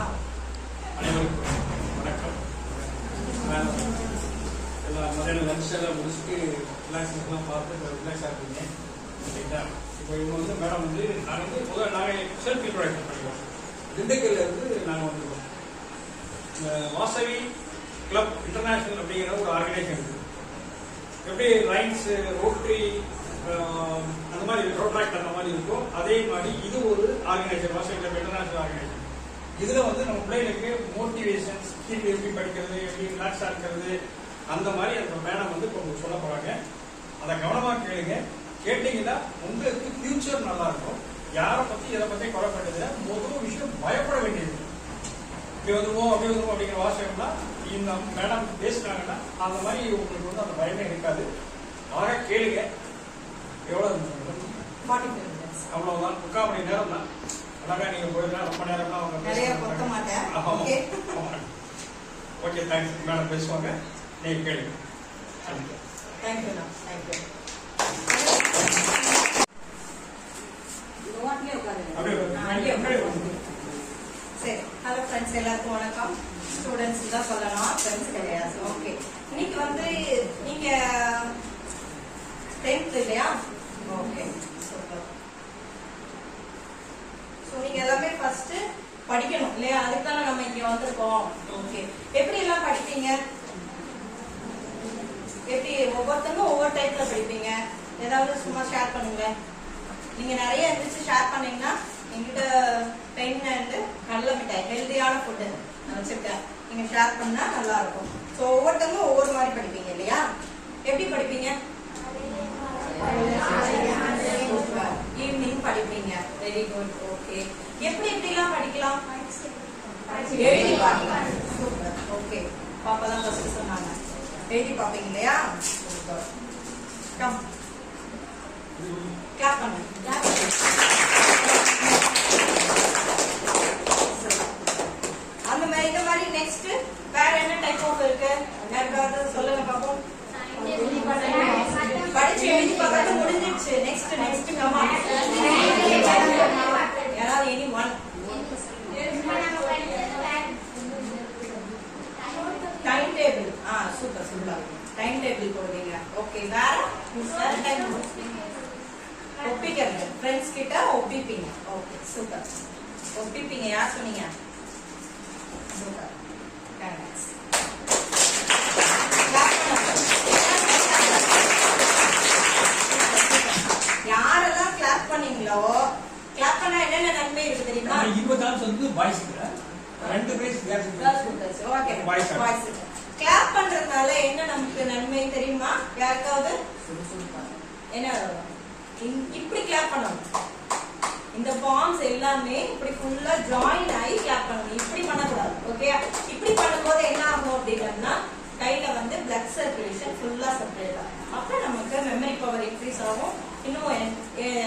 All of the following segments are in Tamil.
அனைவருக்கும் வணக்கம். எல்லாம் மதியான லஞ்ச் எல்லாம் முடிச்சுட்டு ரிலாக்ஸேஷன்லாம் பார்த்து ரிலாக்ஸாக இருக்கீங்க சரிங்களா? இப்போ இவங்க வந்து மேடம் வந்து நாங்கள் செல்ஃப் இன்ட்ரோடக்ஷன் பண்ணிடுவோம். திண்டுக்கல்ல இருந்து நாங்கள் வந்துருக்கோம். வாசவி கிளப் இன்டர்நேஷனல் அப்படிங்கிற ஒரு ஆர்கனைசேஷன் இருக்குது. எப்படி லைன்ஸ் ரோட்டரி அந்த மாதிரி ரோட்ராக்ட் அந்த மாதிரி இருக்கும், அதே மாதிரி இது ஒரு organisation, Vasavi club international organisation. இதுல வந்து நம்ம பிள்ளைகளுக்கு மோட்டிவேஷன், ஸ்கில் எப்படி படிக்கிறது, எப்படி ரிலாக்ஸா இருக்கிறது, அந்த மாதிரி அந்த மேடம் வந்து இப்போ சொல்ல போறாங்க. அதை கவனமா கேளுங்க. கேட்டீங்கன்னா உங்களுக்கு ஃபியூச்சர் நல்லா இருக்கும். யாரை பத்தி எதை பத்தி குறைப்பட்டது முதல் விஷயம் பயப்பட வேண்டியது. இப்படி வந்துருவோம் அப்படி வந்துருவோம் அப்படிங்கிற வாசகம்னா இந்த மேடம் பேசுனாங்கன்னா அந்த மாதிரி உங்களுக்கு வந்து அந்த பயமே இருக்காது. ஆக கேளுங்க. எவ்வளவு அவ்வளவுதான், 3/4 மணி நேரம் தான். அழகா நீங்க போயிருந்தா ரொம்ப நேரம் தான் அவங்க ஓகே. தேங்க்ஸ். மேடம் பேசுவாங்க, நீங்க கேளுங்க. ஹலோ ஃப்ரெண்ட்ஸ், எல்லாருக்கும் வணக்கம். ஸ்டூடெண்ட்ஸ் தான் சொல்லலாம், ஃப்ரெண்ட்ஸ் கிடையாது. ஓகே, இன்னைக்கு வந்து நீங்க 10th இல்லையா? Okay, super. ஸோ நீங்க எல்லாமே ஃபர்ஸ்ட் படிக்கணும் இல்லையா? அதுக்கான நம்ம இங்க வந்திருக்கோம். ஓகே, எப்படி எல்லாம் படிப்பீங்க? எப்படி ஒவ்வொருத்தரும் ஒவ்வொரு டைப்ல படிப்பீங்க? ஏதாவது சும்மா ஷேர் பண்ணுங்க. நீங்க நிறைய இருந்துச்சு ஷேர் பண்ணீங்கன்னா எங்கிட்ட பென் அண்ட் கடலை மிட்டாய் ஹெல்தியான ஃபுட்டு நான் வச்சிருக்கேன், நீங்க ஷேர் பண்ணா நல்லா இருக்கும். ஸோ ஒவ்வொருத்தரும் ஒவ்வொரு மாதிரி படிப்பீங்க இல்லையா? எப்படி படிப்பீங்க? ஈவினிங் படிப்பீங்க. Very good. ஓகே, எப்படி எப்படிலாம் படிக்கலாம்? எழுதி பார்க்கலாம். சூப்பர். ஓகே, பாப்பா தான் ஃபர்ஸ்ட் சொன்னாங்க எழுதி பார்ப்பீங்க இல்லையா? சூப்பர். கம் கிளாப் பண்ணுங்க. அந்த மாதிரி இந்த மாதிரி நெக்ஸ்ட் வேற என்ன டைப் ஆஃப் இருக்கு? யாருக்காவது சொல்லுங்க பாப்போம். படிச்சு எழுதி பார்க்கறது முடிஞ்சிடுச்சு. நெக்ஸ்ட் நெக்ஸ்ட் கமா யாராவது any one. Time table. Super super. Time table போடுவீங்க. ஓகே, வேற வேற டைம் ஒப்பிக்கிறது, ஃப்ரெண்ட்ஸ் கிட்ட ஒப்பிப்பீங்க. Okay, super. ஒப்பிப்பீங்க. யார் சொன்னீங்க? சூப்பர். யாரெல்லாம் கிளாப் பண்ணீங்களோ, கிளாப் பண்ணா என்னென்ன நன்மை இருக்கு தெரியுமா? கிளாப் பண்றதுனால என்ன நமக்கு நன்மை தெரியுமா? யாருக்காவது என்ன? இப்படி கிளாப் பண்ணணும். இந்த ஃபார்ம்ஸ் எல்லாமே இப்படி ஃபுல்லா ஜாயின் ஆகி கிளாப் பண்ணணும். இப்படி பண்ணக்கூடாது. ஓகே, இப்படி பண்ணும்போது என்ன ஆகும் அப்படின்னா கையில வந்து பிளட் சர்க்குலேஷன் ஃபுல்லா சர்க்குலேட் ஆகும். அப்ப நமக்கு மெமரி பவர் இன்க்ரீஸ் ஆகும், இன்னும்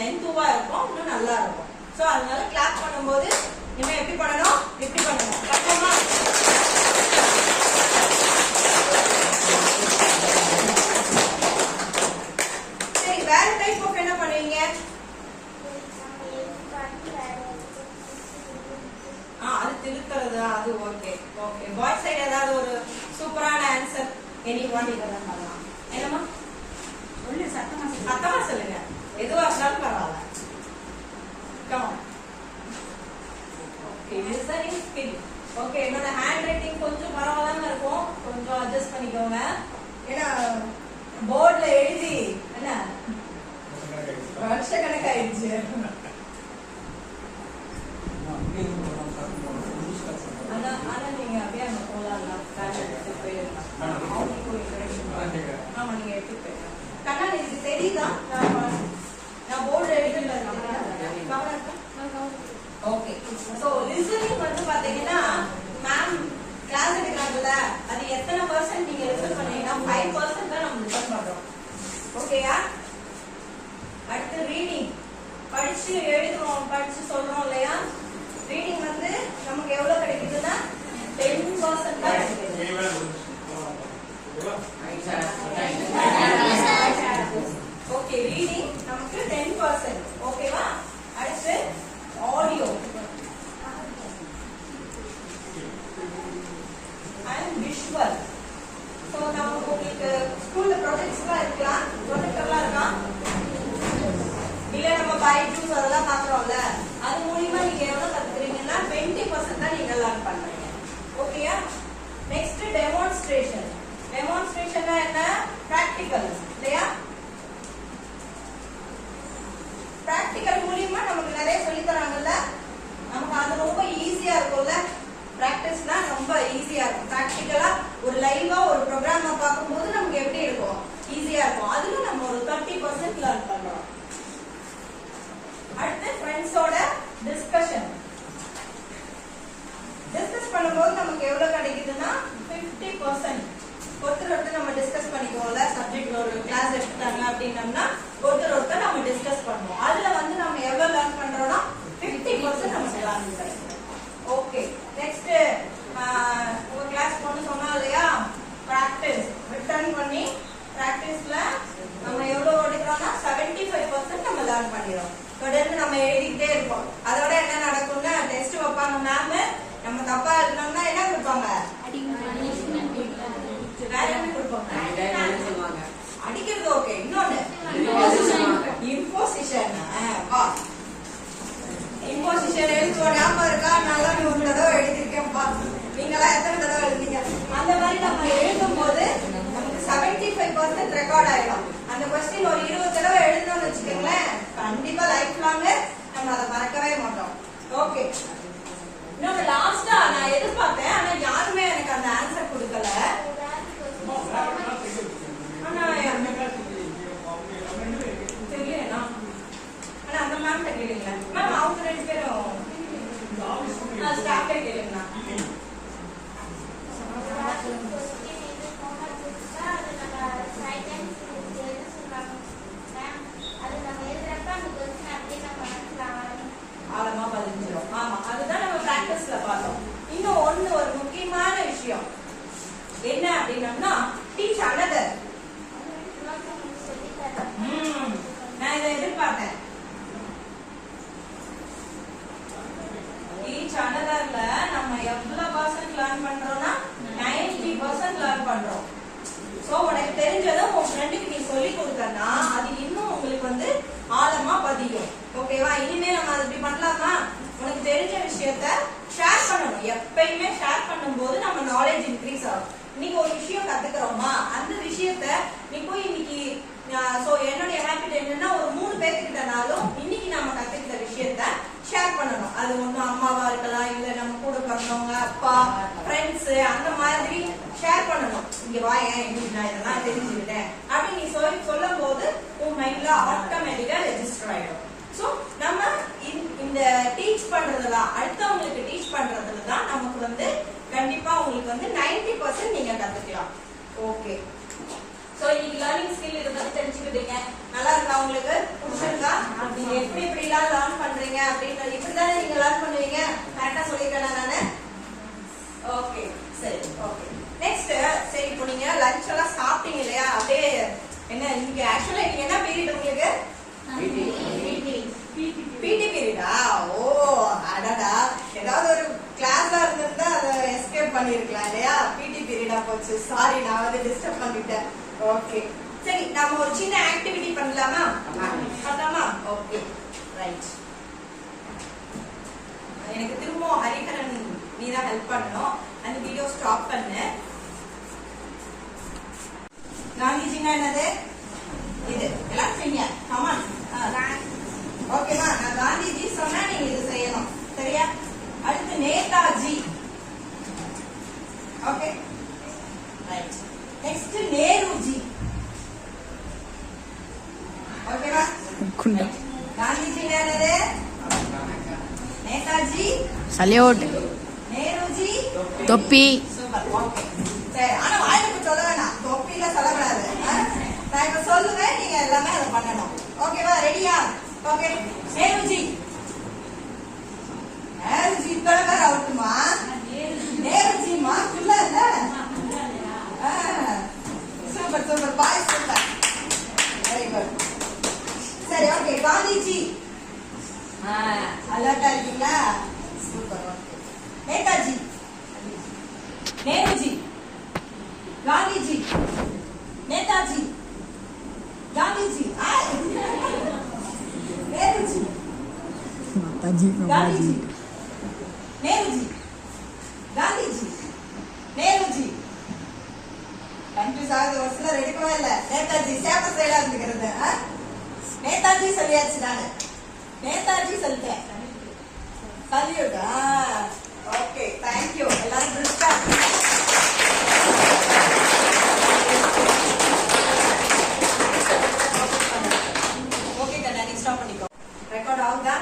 என்தூவா இருக்கும், இன்னும் நல்லா இருக்கும். ஸோ அதனால கிளாப் பண்ணும்போது இனிமே எப்படி பண்ணணும்? இப்படி பண்ணணும். கஷ்டமா? சரி, வேற டைப் ஆஃப் என்ன பண்ணுவீங்க? அது திருக்கிறது. அது ஓகே. ஓகே, பாய் சைடு ஏதாவது ஒரு சூப்பரான ஆன்சர் எனி ஒன் இதெல்லாம் பண்ணலாம். என்னமா சத்தமா சொல்லுங்க, எதுவா இருந்தாலும் பரவாயில்ல. Come okay, listening skill. Okay, என்னோட ஹேண்ட் ரைட்டிங் கொஞ்சம் பரவாயில்லாம இருக்கும், கொஞ்சம் அட்ஜஸ்ட் பண்ணிக்கோங்க. ஏன்னா போர்ட்ல எழுதி என்ன வருஷ கணக்காயிடுச்சு. ஆனா நீங்க அப்படியே அங்க போலாம், போயிடலாம். ஆமா, நீங்க எடுத்து போயிடலாம். கண்ணா எனக்கு தெரியுதா? நான் போர்டு எழுதுல. ஓகே, சோ லிசனிங் வந்து பாத்தீங்கன்னா அண்ட் விஷுவல். ஸோ நம்ம உங்களுக்கு ஸ்கூல்ல ப்ராஜெக்ட்ஸ்லாம் இருக்கலாம், ப்ராஜெக்டர்லாம் இருக்கலாம், இல்ல நம்ம பைஜூஸ் அதெல்லாம் பாக்குறோம்ல, அது மூலியமா நீங்க எவ்வளவு கத்துக்கிறீங்கன்னா 20% தான் நீங்க லேர்ன் பண்றீங்க. ஓகேயா? Next demonstration. டெமான்ஸ்ட்ரேஷன்னா என்ன? பிராக்டிகல் இல்லையா? பிராக்டிகல் மூலியமா நமக்கு நிறைய சொல்லி தராங்கல்ல, நமக்கு அது ரொம்ப ஈஸியா இருக்கும்ல. பிராக்டிஸ்னா ரொம்ப ஈஸியா இருக்கும். பிராக்டிகலா ஒரு லைவா ஒரு ப்ரோக்ராம பார்க்கும்போது நமக்கு எப்படி இருக்கும்? ஈஸியா இருக்கும். அதுல நம்ம ஒரு 30% லேர்ன் பண்றோம். அடுத்து ஃப்ரெண்ட்ஸோட டிஸ்கஷன். டிஸ்கஸ் பண்ணும்போது நமக்கு எவ்வளவு கிடைக்குதுன்னா 50%. ஒருத்தர் நம்ம டிஸ்கஸ் பண்ணிக்குவோம்ல, சப்ஜெக்ட் ஒரு கிளாஸ் எடுத்துட்டாங்க அப்படின்னம்னா ஒருத்தர் நம்ம டிஸ்கஸ் பண்ணுவோம். அதுல வந்து நம்ம எவ்வளவு லேர்ன் பண்றோம்னா 50% நமக்கு லேர்ன் கிடைக்கும். ஓகே, நெக்ஸ்ட் உங்க கிளாஸ் பொண்ணு சொன்னா இல்லையா, பிராக்டிஸ் ரிட்டர்ன் பண்ணி பிராக்டிஸ்ல நம்ம எவ்வளவு எடுக்கிறோம்னா 75% நம்ம லேர்ன் பண்ணிடுறோம். தொடர்ந்து நம்ம எழுதிக்கிட்டே இருப்போம். அதோட என்ன நடக்கும்னா டெஸ்ட் வைப்பாங்க மேம், நம்ம தப்பா எழுதணும்னா என்ன கொடுப்பாங்க? வேற என்ன கொடுப்பாங்க? அடிக்கிறது. ஓகே, இன்னொன்னு இம்போசிஷன். இம்போசிஷன் எழுதுவோம், ஞாபகம் இருக்கா? நல்லா ஒரு தடவை எழுதிருக்கேன்ப்பா. நீங்களா எத்தனை தடவை எழுதிங்க? அந்த மாதிரி நம்ம எழுதும் போது நமக்கு 75% ரெக்கார்ட் ஆயிடும். அந்த கொஸ்டின் ஒரு 20 தடவை எழுதணும்னு வச்சுக்கோங்களேன், கண்டிப்பா லைஃப் லாங் நம்ம அதை மறக்கவே மாட்டோம். ஓகே, இன்னொரு லாஸ்டா நான் எதிர்பார்த்தேன், ஆனா யாருமே எனக்கு அந்த ஆன்சர் கொடுக்கல. தெரியல, ஆனா அந்த மேம் கேளுங்களா மேம், அவங்க 2 பேரும் ஸ்டாஃபே கேளுங்களா. ஆழமா பதிஞ்சிடும். ஆமா, அதுதான் நம்ம பிராக்டிஸ்ல பார்த்தோம். இன்னும் ஒரு முக்கியமான விஷயம் என்ன அப்படின்னா, டீச் அனதர். நான் இதை எதிர்பார்த்தேன். டீச் அனதர்ல நம்ம எவ்வளவு % லேர்ன் பண்றோம்னா 90% லேர்ன் பண்றோம். சோ உனக்கு தெரிஞ்சதை உன் ஃப்ரெண்டுக்கு நீ சொல்லி கொடுத்தனா அது இன்னும் உங்களுக்கு வந்து ஆழமா பதியும். ஓகேவா? இனிமே நம்ம அது இப்படி பண்ணலாமா? உனக்கு தெரிஞ்ச விஷயத்த ஷேர் பண்ணணும். எப்பயுமே ஷேர் பண்ணும்போது நம்ம நாலேஜ் இன்க்ரீஸ் ஆகும். இன்னைக்கு ஒரு விஷயம் கத்துக்கிறோமா, அந்த விஷயத்த நீ போய் இன்னைக்கு சோ என்னுடைய ஹேபிட் என்னன்னா, ஒரு 3 பேர்கிட்டனாலும் இன்னைக்கு நம்ம கத்துக்கிட்ட விஷயத்த ஷேர் பண்ணணும். அது ஒண்ணு அம்மாவா இருக்கலாம், இல்ல நம்ம கூட பிறந்தவங்க, அப்பா, ஃப்ரெண்ட்ஸ், அந்த மாதிரி ஷேர் பண்ணணும். இங்க வா, இன்னைக்கு நான் இதெல்லாம் தெரிஞ்சுக்கிட்டேன் அப்படின்னு நீ சொல்லும் போது உன் மைண்ட்ல ஆட்டோமேட்டிக்கா ரெஜிஸ்டர் ஆயிடும். சோ நம்ம இந்த டீச் பண்றதுல, அடுத்தவங்களுக்கு டீச் பண்றதுல தான் நமக்கு வந்து கண்டிப்பா உங்களுக்கு வந்து 90% நீங்க கத்துக்கலாம். ஓகே, சோ இன்னைக்கு லேர்னிங் ஸ்கில் இத பத்தி தெரிஞ்சுக்கிட்டீங்க. நல்லா இருக்கா? உங்களுக்கு புடிச்சிருக்கா? நீங்க எப்படி எல்லாம் லேர்ன் பண்றீங்க அப்படின்னு இப்படிதானே நீங்க லேர்ன் பண்ணுவீங்க. கரெக்டா சொல்லிருக்கேன் நானு? ஓகே, சரி. ஓகே, நெக்ஸ்ட் சரி, இப்போ நீங்க லஞ்ச் எல்லாம் சாப்பிட்டீங்க இல்லையா? அப்படியே என்ன இன்னைக்கு ஆக்சுவலா நீங்க என்ன பீரியட் உங்களுக்கு? பிடி பீரியடா? ஓ அடடா, ஏதாவது ஒரு கிளாஸ்ல இருந்திருந்தா அதை எஸ்கேப் பண்ணிருக்கலாம் இல்லையா? பிடி பீரியடா போச்சு. சாரி, நான் வந்து டிஸ்டர்ப் பண்ணிட்டேன். ஓகே, சரி, நம்ம ஒரு சின்ன ஆக்டிவிட்டி பண்ணலாமா? பண்ணலாமா? Okay, right. எனக்கு திரும்ப ஹரிகரன் நீ தான் ஹெல்ப் பண்ணணும். அந்த வீடியோ ஸ்டாப் பண்ணு. காந்திஜினா என்னது? இது எல்லாம் செய்யுங்க. கமான். ஓகேவா? நான் காந்திஜி சொன்னா நீங்க இது செய்யணும். சரியா? அடுத்து Netaji. Okay, right. Next Nehruji. ஓகேவா? காந்திஜி என்னது? நேதாஜி சல்யூட். நேருஜி தொப்பி. சூப்பர். ஓகே, சரி. ஆனா வாய்க்கு சொல்ல வேணாம், தொப்பில சொல்லக்கூடாது. நான் இப்ப சொல்லுவேன், நீங்க எல்லாமே அதை பண்ணணும். ஓகேவா? ரெடியா? ஓகே, நேருஜி. நேருஜி இப்ப வேற அவுட்டுமா? நேருஜிமா இல்ல இல்ல. சூப்பர் சூப்பர், பாய், சூப்பர், வெரி குட். சரி, ஓகே, காந்திஜி. அலர்ட்டா இருக்கீங்களா? சூப்பர். ஓகே, நேதாஜி, நேருஜி, बाजी गांधी जी, नेहरू जी, गांधी जी, नेहरू जी. कंफ्यूज ஆகுது ஒரு சிலர் எடுக்கவே இல்லை. நேதாஜி சேப்ப சைடா இருந்துக்கிறது. நேதாஜி சொல்லியாச்சு நானு. நேதாஜி சொல்லிட்டேன். கலியுகா. Okay, thank you. எல்லாரும் பிடிச்சா ஓகே கண்ணா, நீ ஸ்டாப் பண்ணிக்கோ. ரெக்கார்ட் ஆகுதா?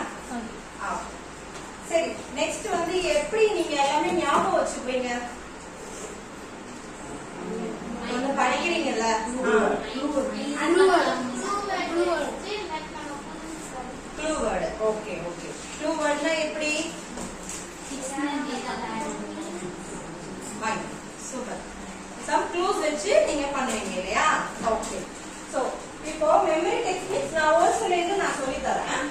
சரி, நெக்ஸ்ட் வந்து எப்படி நீங்க எல்லாமே ஞாபகம் வச்சுப்பீங்க? ஒண்ணு படிக்கிறீங்கல்ல, clue word. Okay okay, clue வேர்ட்னா எப்படி? சூப்பர். சம் க்ளூஸ் வச்சு நீங்க பண்ணுவீங்க இல்லையா? ஓகே. சோ இப்போ மெமரி டெக்னிக்ஸ் நான் ஒரு சில இது நான் சொல்லி தரேன்.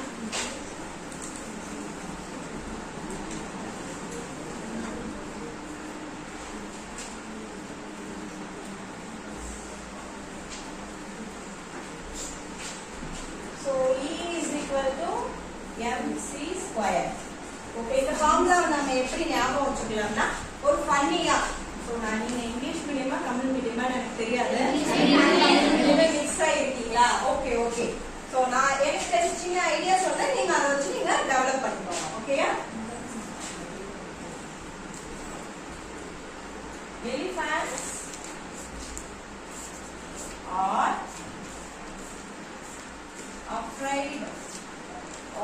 So E is equal to mc square. Okay, இந்த ஃபார்முலாவை நம்ம எப்படி ஞாபகம் வச்சுக்கலாம்னா ஒரு ஃபன்னியா. சோ நான் நீங்க இங்கிலீஷ் மீடியமா தமிழ் மீடியமா எனக்கு தெரியாது. ரெண்டுமே மிக்ஸ் ஆயிருக்கீங்களா? Okay okay. சோ நான் எனக்கு தெரிஞ்ச சின்ன ஐடியா சொல்றேன், நீங்க அதை வச்சு நீங்க டெவலப் பண்ணிக்கோங்க. ஓகேயா? Elephants are afraid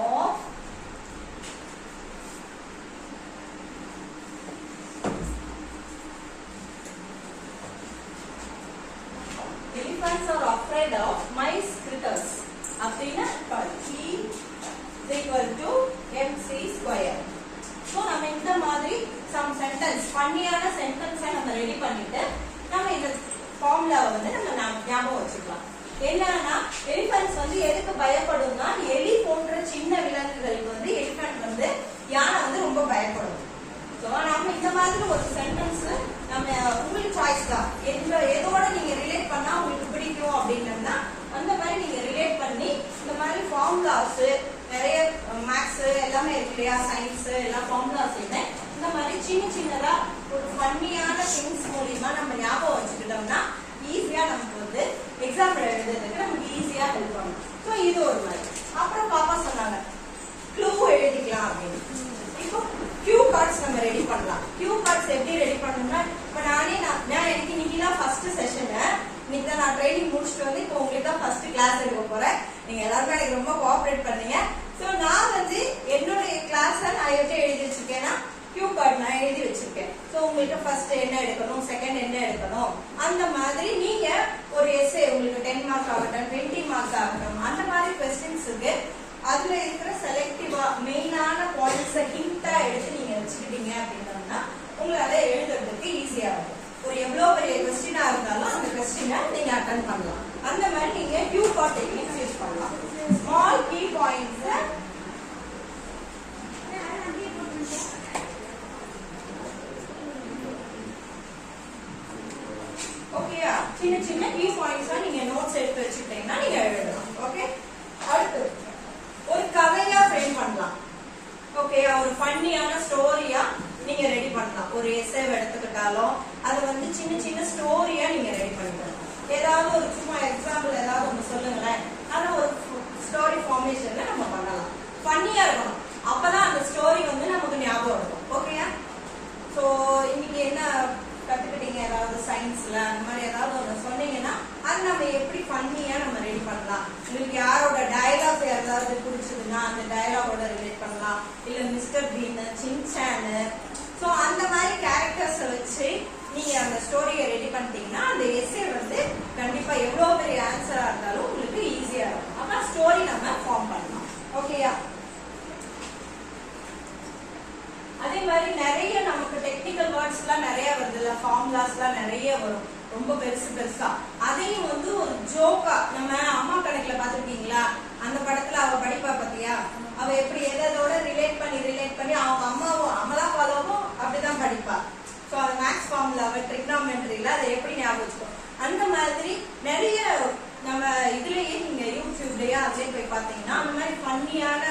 of elephants are afraid of mice critters. அப்படின்னா E is equal to mc square. So நம்ம இந்த மாதிரி some sentence ஃபன்னியான சென்டென்ஸை நம்ம ரெடி பண்ணிட்டு நம்ம இந்த ஃபார்முலாவை வந்து நம்ம ஞாபகம் வச்சுக்கலாம். என்னன்னா எலிஃபண்ட்ஸ் வந்து எதுக்கு பயப்படும்னா எலி போன்ற சின்ன விலங்குகளுக்கு வந்து எலிஃபண்ட் வந்து யானை வந்து ரொம்ப பயப்படும். சோ நம்ம இந்த மாதிரி ஒரு சென்டென்ஸ் நம்ம உங்களுக்கு சாய்ஸ் தான், எதோட நீங்க ரிலேட் பண்ணா உங்களுக்கு பிடிக்கும் அப்படின்னா அந்த மாதிரி நீங்க ரிலேட் பண்ணி இந்த மாதிரி ஃபார்முலாஸ் நிறைய மேக்ஸ் எல்லாமே இருக்கு இல்லையா, சயின்ஸ் எல்லாம் ஃபார்முலாஸ் இந்த மாதிரி சின்ன சின்னதா ஒரு ஃபன்னியான திங்ஸ் மூலியமா நம்ம ஞாபகம் வச்சுக்கிட்டோம்னா ஈஸியா நமக்கு வந்து எக்ஸாம் எழுதுறதுக்கு நமக்கு ஈஸியா ஹெல்ப் பண்ணும். ஸோ இது ஒரு மாதிரி. அப்புறம் பாப்பா சொன்னாங்க க்ளூ எழுதிக்கலாம் அப்படின்னு. இப்போ கியூ கார்ட்ஸ் நம்ம ரெடி பண்ணலாம். கியூ கார்ட்ஸ் எப்படி ரெடி பண்ணணும்னா இப்போ நான் எனக்கு இன்னைக்கு தான் ஃபர்ஸ்ட் செஷன். இன்னைக்கு தான் நான் ட்ரைனிங் முடிச்சுட்டு வந்து இப்போ உங்களுக்கு தான் ஃபர்ஸ்ட் கிளாஸ் எடுக்க போறேன். நீங்க எல்லாருமே எனக்கு ரொம்ப கோஆபரேட் பண்ணீங்க. ஸோ நான் வந்து என்னுடைய கிளாஸ நான் எப்படி எழுதி வச்சிருக்கேன்னா கியூ கார்டு நான் எழுதி வச்சிருக்கேன். ஸோ உங்களுக்கு ஃபர்ஸ்ட் என்ன எடுக்கணும், செகண்ட் என்ன எடுக்கணும், அந்த மாதிரி நீங்க ஒரு எஸ்ஏ உங்களுக்கு 10 மார்க் ஆகட்டும் 20 மார்க் ஆகட்டும் அந்த மாதிரி கொஸ்டின்ஸுக்கு அதுல இருக்கிற செலக்டிவா மெயினான பாயிண்ட்ஸை ஹிண்டா எடுத்து நீங்க வச்சுக்கிட்டீங்க அப்படின்னா உங்களால எழுதுறதுக்கு ஈஸியா இருக்கும். ஒரு எவ்வளவு பெரிய கொஸ்டினா இருந்தாலும் அந்த கொஸ்டினை நீங்க அட்டெண்ட் பண்ணலாம். அந்த மாதிரி நீங்க கியூ கார்டு டெக்னிக்ஸ் யூஸ் பண்ணலாம். ஸ்மால் கீ பாயிண்ட்ஸ் ஓகேயா, சின்ன சின்ன கீ பாயிண்ட்ஸ் நீங்க நோட்ஸ் எடுத்து வச்சுக்கிட்டீங்கன்னா நீங்க எழுதலாம். ஓகே, அடுத்து ஒரு கதையா ஃப்ரேம் பண்ணலாம். ஓகேயா, ஒரு ஃபன்னியான ஸ்டோரியா நீங்க ரெடி பண்ணலாம். ஒரு எஸ்ஸே எடுத்துக்கிட்டாலும் அதை வந்து சின்ன சின்ன ஸ்டோரியா நீங்க ரெடி பண்ணிக்கலாம். ஏதாவது ஒரு சும்மா எக்ஸாம்பிள் ஏதாவது ஒன்று சொல்லுங்களேன், ஆனா ஒரு ஸ்டோரி ஃபார்மேஷன்ல நம்ம பண்ணலாம். ஃபன்னியா இருக்கணும், அப்பதான் அந்த ஸ்டோரி வந்து நமக்கு ஞாபகம் இருக்கும். ஓகேயா, ஸோ இன்னைக்கு என்ன கத்துக்கிட்டீங்க, ஏதாவது சயின்ஸ்ல அந்த மாதிரி ஏதாவது ஒன்று சொன்னீங்கன்னா அது நம்ம எப்படி ஃபன்னியா நம்ம ரெடி பண்ணலாம். உங்களுக்கு யாரோட டயலாக் ஏதாவது பிடிச்சதுன்னா அந்த டயலாகோட ரிலேட் பண்ணலாம். இல்ல மிஸ்டர் பீன், சின்சானு, ஸோ அந்த மாதிரி கேரக்டர்ஸை வச்சு நீங்க அந்த ஸ்டோரியை ரெடி பண்ணிட்டீங்கன்னா அந்த எஸ்ஏ வந்து கண்டிப்பா எவ்வளவு பெரிய ஆன்சரா இருந்தாலும் உங்களுக்கு ஈஸியா இருக்கும். அப்ப ஸ்டோரி நம்ம ஃபார்ம் பண்ணலாம். ஓகேயா, அதே மாதிரி நிறைய நமக்கு டெக்னிக்கல் வேர்ட்ஸ் எல்லாம் நிறைய வருது இல்ல, ஃபார்முலாஸ் எல்லாம் நிறைய வரும் ரொம்ப பெருசு பெருசா. அதையும் வந்து ஒரு ஜோக்கா, நம்ம அம்மா கணக்குல பாத்துருக்கீங்களா, அந்த படத்துல அவ படிப்பா பத்தியா, அவ எப்படி எதோட ரிலேட் பண்ணி அவங்க அம்மாவும் அமலா பாலாவும் அப்படிதான் படிப்பா. ஸோ அது மேக்ஸ் ஃபார்முலாவை ட்ரிக்னாமெட்ரியில அதை எப்படி ஞாபகம் வச்சுக்கோ. அந்த மாதிரி நிறைய நம்ம இதுலயே நீங்க யூடியூப்லயே அதுலயே போய் பாத்தீங்கன்னா அந்த மாதிரி ஃபன்னியான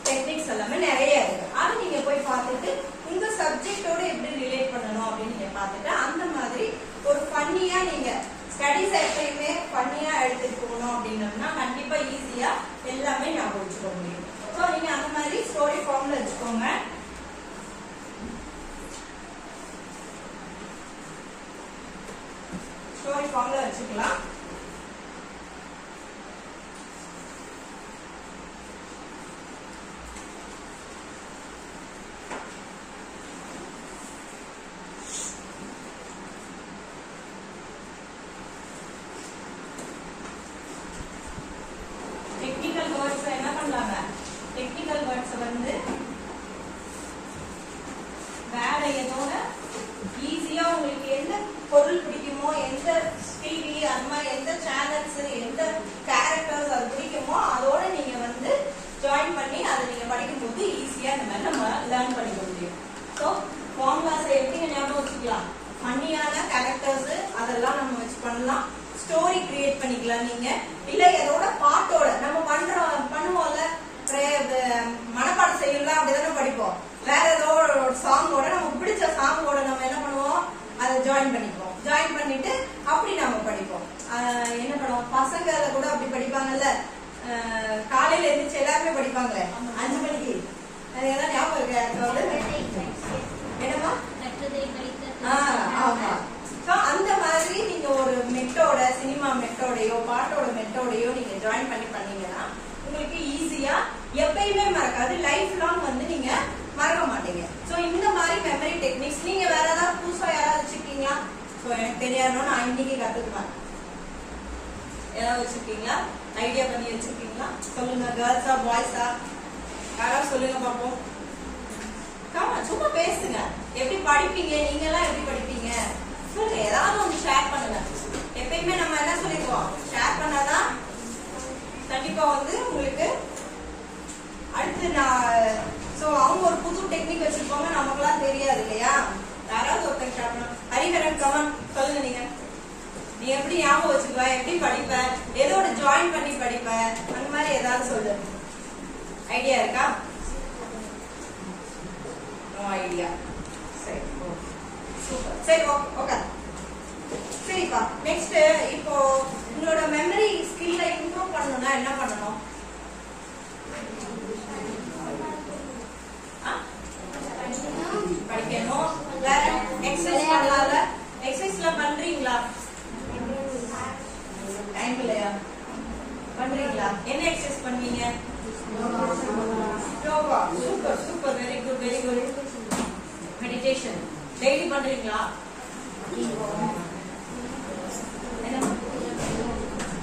டெக்னிக்ஸ் எல்லாமே நிறைய ஸ்டடீஸ் எப்பயுமே பண்ணியா எடுத்துட்டு போகணும் அப்படின்னோம்னா கண்டிப்பா ஈஸியா எல்லாமே ஞாபகம் வச்சுக்க முடியும். ஸோ நீங்க அந்த மாதிரி ஸ்டோரி ஃபார்ம்ல வச்சுக்கோங்க. ஸ்டோரி ஃபார்ம்ல வச்சுக்கலாம். டெக்னிக்கல் வேர்ட்ஸ் என்ன பண்ணலாங்க? டெக்னிக்கல் வேர்ட்ஸ் வந்து வேற ஏதோட ஈஸியா உங்களுக்கு எந்த பொருள் பிடிக்குமோ, எந்த டிவி அந்த மாதிரி எந்த சேனல்ஸ் எந்த கேரக்டர்ஸ் அது பிடிக்குமோ அதோட நீங்க வந்து ஜாயின் பண்ணி அதை நீங்க படிக்கும்போது ஈஸியா இந்த மாதிரி நம்ம லேர்ன் பண்ணிக்க முடியும். ஸோ ஃபார்முலாஸ் எப்படி ஞாபகம் வச்சுக்கலாம்? ஃபன்னியான கேரக்டர்ஸ் அதெல்லாம் நம்ம வச்சு பண்ணலாம். ஸ்டோரி கிரியேட் பண்ணிக்கலாம் நீங்க. இல்ல இதோட பாட்டோட நம்ம பண்ணுவோம்ல மனப்பாடம் செய்யலாம் அப்படிதானே படிப்போம். வேற ஏதோ ஒரு சாங்கோட நமக்கு பிடிச்ச சாங்கோட நம்ம என்ன பண்ணுவோம்? அதை ஜாயின் பண்ணிப்போம். ஜாயின் பண்ணிட்டு அப்படி நம்ம படிப்போம். என்ன பண்ணுவோம்? பசங்க கூட அப்படி படிப்பாங்கல்ல, காலையில எழுந்திரிச்சு எல்லாருமே படிப்பாங்களே 5 மணிக்கு. அது எல்லாம் ஞாபகம் இருக்கு? என்னமா? ஆமா. அந்த மாதிரி நீங்க ஒரு மெட்டோட, சினிமா மெட்டோடையோ பாட்டோட மெட்டோடையோ நீங்க ஜாயின் பண்ணீங்கன்னா உங்களுக்கு ஈஸியா எப்பயுமே மறக்காது. லைஃப் லாங் வந்து நீங்க மறக்க மாட்டீங்க. சோ இந்த மாதிரி மெமரி டெக்னிக்ஸ் நீங்க வேற ஏதாவது புதுசா யாராவது வச்சிருக்கீங்களா? சோ எனக்கு தெரியாதுன்னு நான் இன்னைக்கு கத்துக்குவேன். ஏதாவது வச்சிருக்கீங்களா? ஐடியா பண்ணி வச்சிருக்கீங்களா? சொல்லுங்க. கேர்ள்ஸா பாய்ஸா யாராவது சொல்லுங்க பாப்போம். சும்மா பேசுங்க. எப்படி படிப்பீங்க? நீங்க எல்லாம் எப்படி படிப்பீங்க? சொல்லுங்க. ஏதாவது ஒன்று ஷேர் பண்ணுங்க. எப்பயுமே நம்ம என்ன சொல்லிருக்கோம்? ஷேர் பண்ணாதான் கண்டிப்பா வந்து உங்களுக்கு அடுத்து சோ அவங்க ஒரு புது டெக்னிக் வச்சிருப்பாங்க, நமக்குலாம் தெரியாது இல்லையா? யாராவது ஒருத்தங்க ஷேர் பண்ண. ஹரிஹரன் கமன் சொல்லுங்க. நீ எப்படி ஞாபகம் வச்சுக்குவ? எப்படி படிப்ப? ஏதோட ஜாயின் பண்ணி படிப்ப? அந்த மாதிரி ஏதாவது சொல்லு. ஐடியா இருக்கா? No idea. சரி, சூப்பர். சரி, ஓகே. சரிப்பா. நெக்ஸ்ட் இப்போ உங்களோட மெமரி ஸ்கில்ல இம்ப்ரூவ் பண்ணணும்னா என்ன பண்ணணும்? படிக்கணும். வேற எக்ஸசைஸ் பண்ணலாம்ல? எக்ஸசைஸ்லாம் பண்றீங்களா? டைம் இல்லையா? பண்றீங்களா? என்ன எக்ஸசைஸ் பண்ணுவீங்க? Yoga. Super super. Very good very good. Meditation daily பண்றீங்களா?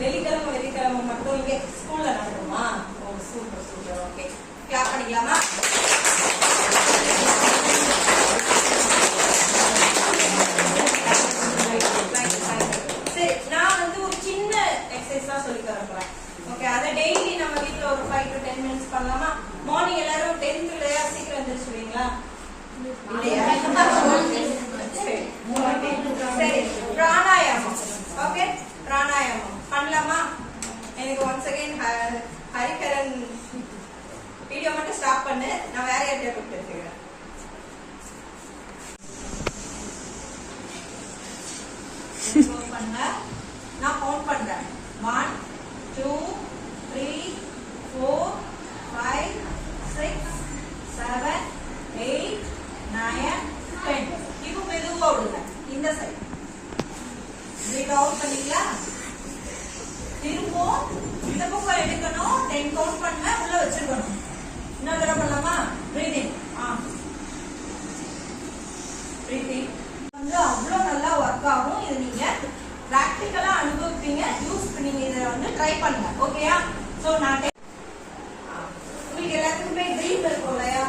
வெள்ளிக்கிழமை மட்டும் இங்க ஸ்கூல்ல நடக்குமா? ஓ சூப்பர் சூப்பர். ஓகே, கிளாப் பண்ணிக்கலாமா? சரி, நான் வந்து ஒரு சின்ன எக்ஸசைஸ் தான் சொல்லி தர போறேன். ஓகே, அதை டெய்லி நம்ம வீட்டுல ஒரு 5 to 10 minutes பண்ணலாமா? மார்னிங் எல்லாரும் 10th இல்லையா? சீக்கிரம் எந்திரிச்சுவீங்களா? சரி, பிராணாயாமம். ஓகே, பிராணாயாமம் பண்ணலாமா? எனக்கு ஒன்ஸ் அகைன் ஹரிகரன் வீடியோ மட்டும் ஸ்டாப் பண்ணு. நான் வேற யார்கிட்ட கூப்பிட்டு எடுத்துக்கிறேன். நான் கவுண்ட் பண்றேன். 1 2 3 4 5 6 7 8 9 10. இப்போ மெதுவா விடுங்க. இந்த சைடு பிரேக் அவுட் பண்ணீங்களா? திரும்ப இந்த பக்கம் எடுக்கணும். 10 கவுண்ட் பண்ண உள்ள வச்சிருக்கணும். இன்னொரு தடவை பண்ணலாமா? பிரீதிங். பிரீதிங் வந்து அவ்வளவு நல்லா ஒர்க் ஆகும். இது நீங்க பிராக்டிகலா அனுபவிப்பீங்க. யூஸ் பண்ணீங்க. இதை வந்து ட்ரை பண்ணுங்க. ஓகேயா? சோ நான் உங்களுக்கு எல்லாத்துக்குமே ட்ரீம் இருக்கும் இல்லையா?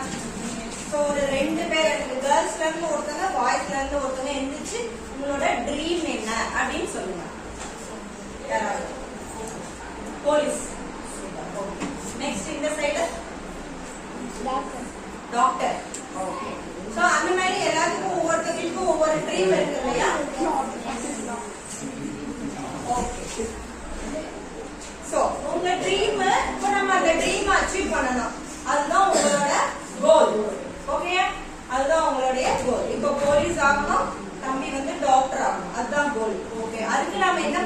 சோ ஒரு 2 பேர், எனக்கு கேர்ள்ஸ்ல இருந்து ஒருத்தங்க, பாய்ஸ்ல இருந்து ஒருத்தங்க எந்திரிச்சு உங்களோட ட்ரீம் என்ன அப்படின்னு சொல்லுங்க. யாராவது? போலீஸ். நெக்ஸ்ட் இந்த சைடு டாக்டர். ஓகே. சோ அந்த மாதிரி எல்லாத்துக்கும் ஒவ்வொருத்தருக்கும் ஒவ்வொரு ட்ரீம் இருக்கு இல்லையா? ஓகே. சோ உங்க ட்ரீம், இப்போ நம்ம அந்த ட்ரீம் அச்சீவ் பண்ணணும். அதுதான் உங்களோட கோல். ஓகே, அதுதான் உங்களுடைய கோல். இப்போ போலீஸ் ஆகணும், தம்பி வந்து டாக்டர் ஆகணும். அதுதான் கோல். ஓகே, அதுக்கு நாம என்ன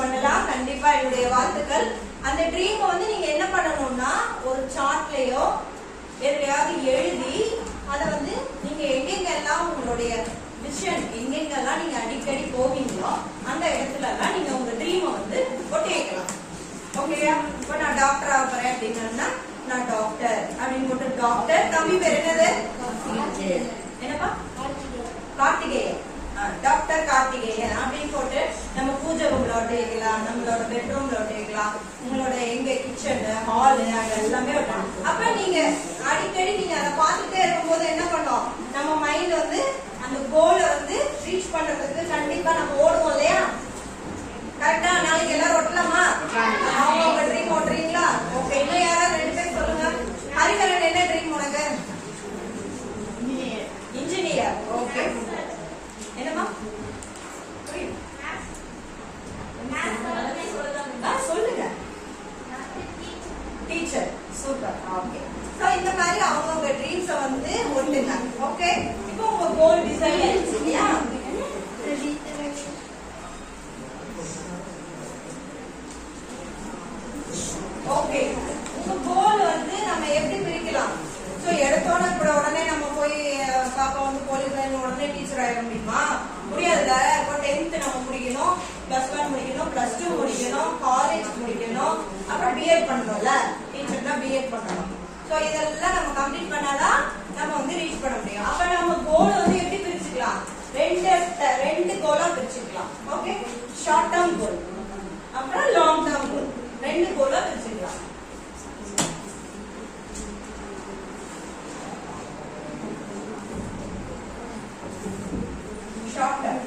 பண்ணலாம். கண்டிப்பா என்னுடைய வாழ்த்துக்கள். அந்த ட்ரீம் வந்து நீங்க என்ன பண்ணணும்னா ஒரு சார்ட்லயோ எதையாவது எழுதி அதை வந்து நீங்க எங்கெங்கெல்லாம் உங்களுடைய விஷன் எங்கெங்கெல்லாம் நீங்க அடிக்கடி போவீங்களோ அந்த இடத்துல எல்லாம் நீங்க உங்க ட்ரீமை வந்து ஒட்டி வைக்கலாம். ஓகேயா? இப்ப நான் டாக்டர் ஆகிறேன் அப்படின்னா நான் டாக்டர் அப்படின்னு போட்டு டாக்டர் தம்பி பேர் என்னது? என்னப்பா? கார்த்திகேயன். டாக்டர் கார்த்திகேயன் அப்படின்னு போட்டு நம்ம பூஜை ரூம்ல ஒட்டி வைக்கலாம், நம்மளோட பெட்ரூம்ல ஒட்டி வைக்கலாம், உங்களோட எங்க கிச்சன் ஹாலு அங்க எல்லாமே ஒட்டலாம். அப்ப நீங்க அடிக்கடி நீங்க அதை பார்த்துட்டே இருக்கும்போது என்ன பண்ணோம், நம்ம மைண்ட் வந்து அந்த கோலை வந்து ரீச் பண்றதுக்கு கண்டிப்பா நம்ம ஓடுவோம் இல்லையா? கரெக்டா? நாளைக்கு எல்லாரும் ஒட்டலாமா? அவங்க ட்ரீம் ஓட்டுறீங்களா? ஓகே. இன்னும் யாராவது 2 பேர் சொல்லுங்க. ஹரிகரன் என்ன ட்ரீம் உனக்கு? இன்ஜினியர். ஓகே. என்னமா? சொல்லுங்க. டீச்சர். சூப்பர். ஓகே. சோ இந்த மாதிரி அவங்க ட்ரீம்ஸ் வந்து ஒட்டுங்க. ஓகே. இப்போ உங்க கோல் டிசைன் ஆயிடுச்சுயா? ஓகே. உங்க கோல் வந்து நம்ம எப்படி பிரிக்கலாம்? சோ எடுத்தோட கூட உடனே நம்ம போய் பாப்பா வந்து போலீஸ் உடனே டீச்சர் ஆயிட முடியுமா? முடியாதுல்ல. இப்போ 10th நம்ம முடிக்கணும், +1 முடிக்கணும், +2 முடிக்கணும், காலேஜ் முடிக்கணும், அப்புறம் பிஎட் பண்ணணும்ல. டீச்சர்னா பிஎட் பண்ணணும். சோ இதெல்லாம் நம்ம கம்ப்ளீட் பண்ணாதான் நம்ம வந்து ரீச் பண்ண முடியும். அப்ப நம்ம கோல் வந்து எப்படி பிரிச்சுக்கலாம்? ரெண்டு கோலா பிரிச்சுக்கலாம். ஓகே. ஷார்ட் டேர்ம் கோல் அப்புறம் லாங் டேர்ம் கோல், 2 கோலா பிரிச்சுக்கலாம். Short term.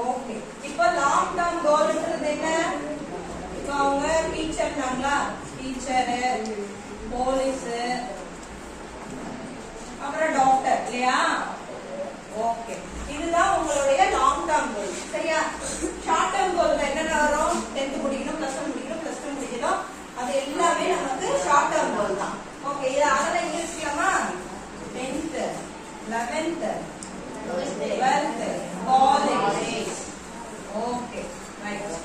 ஓகே. இப்போ லாங் டேர்ம் கோல்ன்றது என்ன? இப்போ அவங்க டீச்சர்னாங்களா? டீச்சர், போலீஸ், அப்புறம் டாக்டர் இல்லையா? ஓகே. இதுதான் உங்களுடைய லாங் டேர்ம் கோல். சரியா? ஷார்ட் டேர்ம் கோல்ல என்னென்ன வரும்? 10th முடிக்கணும், +1 முடிக்கணும், +2 முடிக்கணும். அது எல்லாமே நமக்கு ஷார்ட் டேர்ம் கோல் தான். ஓகே. இது அதெல்லாம் இங்க இருக்கலாமா? 10th, 11th, 12th, college. Okay. Right.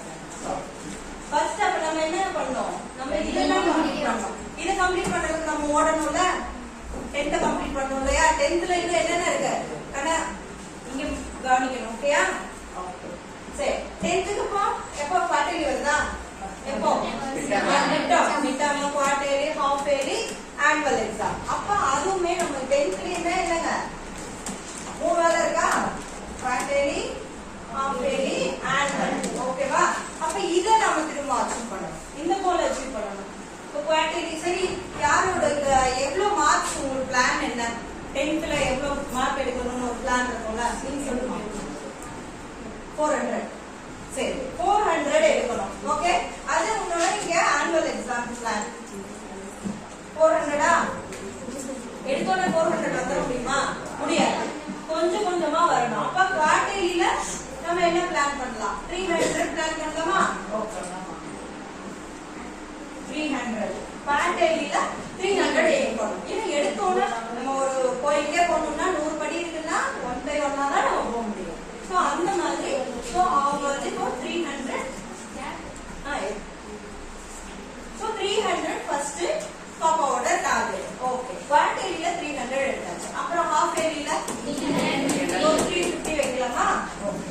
First அப்ப நம்ம என்ன பண்ணோம்? நம்ம இதெல்லாம் கம்ப்ளீட் பண்ணோம். இத கம்ப்ளீட் பண்றதுக்கு நம்ம ஓடணும்ல. 10th கம்ப்ளீட் பண்ணோம் இல்லையா? 10thல இன்னும் என்னென்ன இருக்கு? இங்க கவனிக்கணும். ஓகேயா? ஓகே. சரி. 10th க்கு எப்போ குவார்டர்லி வருதா? எப்போ? Midterm, quarterly, half yearly, annual exam. அப்ப அதுவுமே நம்ம 10thலயே என்னங்க 3 வேலை இருக்கா? Quarterly, half yearly, annual. ஓகேவா? அப்ப இத நாம திரும்ப அச்சீவ் பண்ணணும். இந்த கோல் அச்சீவ் பண்ணணும். இப்போ குவார்டர்லி சரி, யாரோட எவ்வளவு மார்க்ஸ் உங்களுக்கு பிளான் என்ன? 10thல எவ்வளவு மார்க் எடுக்கணும்னு ஒரு பிளான் இருக்கும்ல? நீங்க சொல்லுங்க. 400. சரி, 400 எடுக்கணும். ஓகே. அது உங்களோட இங்க ஆனுவல் எக்ஸாம் பிளான். 400ஆ? எடுத்தோட 400 வந்துட முடியுமா? முடியாது. கொஞ்சம் கொஞ்சமா வரணும். அப்ப குவார்டர்லில நம்ம என்ன பிளான் பண்ணலாம்? 300 பிளான் பண்ணலாமா? ஓகே. 300. குவார்டர்லில 300 எடுக்கணும். இது எடுத்தோட நம்ம ஒரு போயிட்டே போகணும்னா 100 படி இருக்குன்னா 1 by 1 தான் நம்ம போக முடியும். சோ அந்த மாதிரி சோ அவங்க வந்து இப்போ 300 சோ 300 ஃபர்ஸ்ட் பாப்பாவோட டார்கெட். ஓகே. குவார்டர்லில 300 எடுத்தாச்சு. அப்புறம் ஹாஃப் இயர்லில 350 வைக்கலாமா? ஓகே.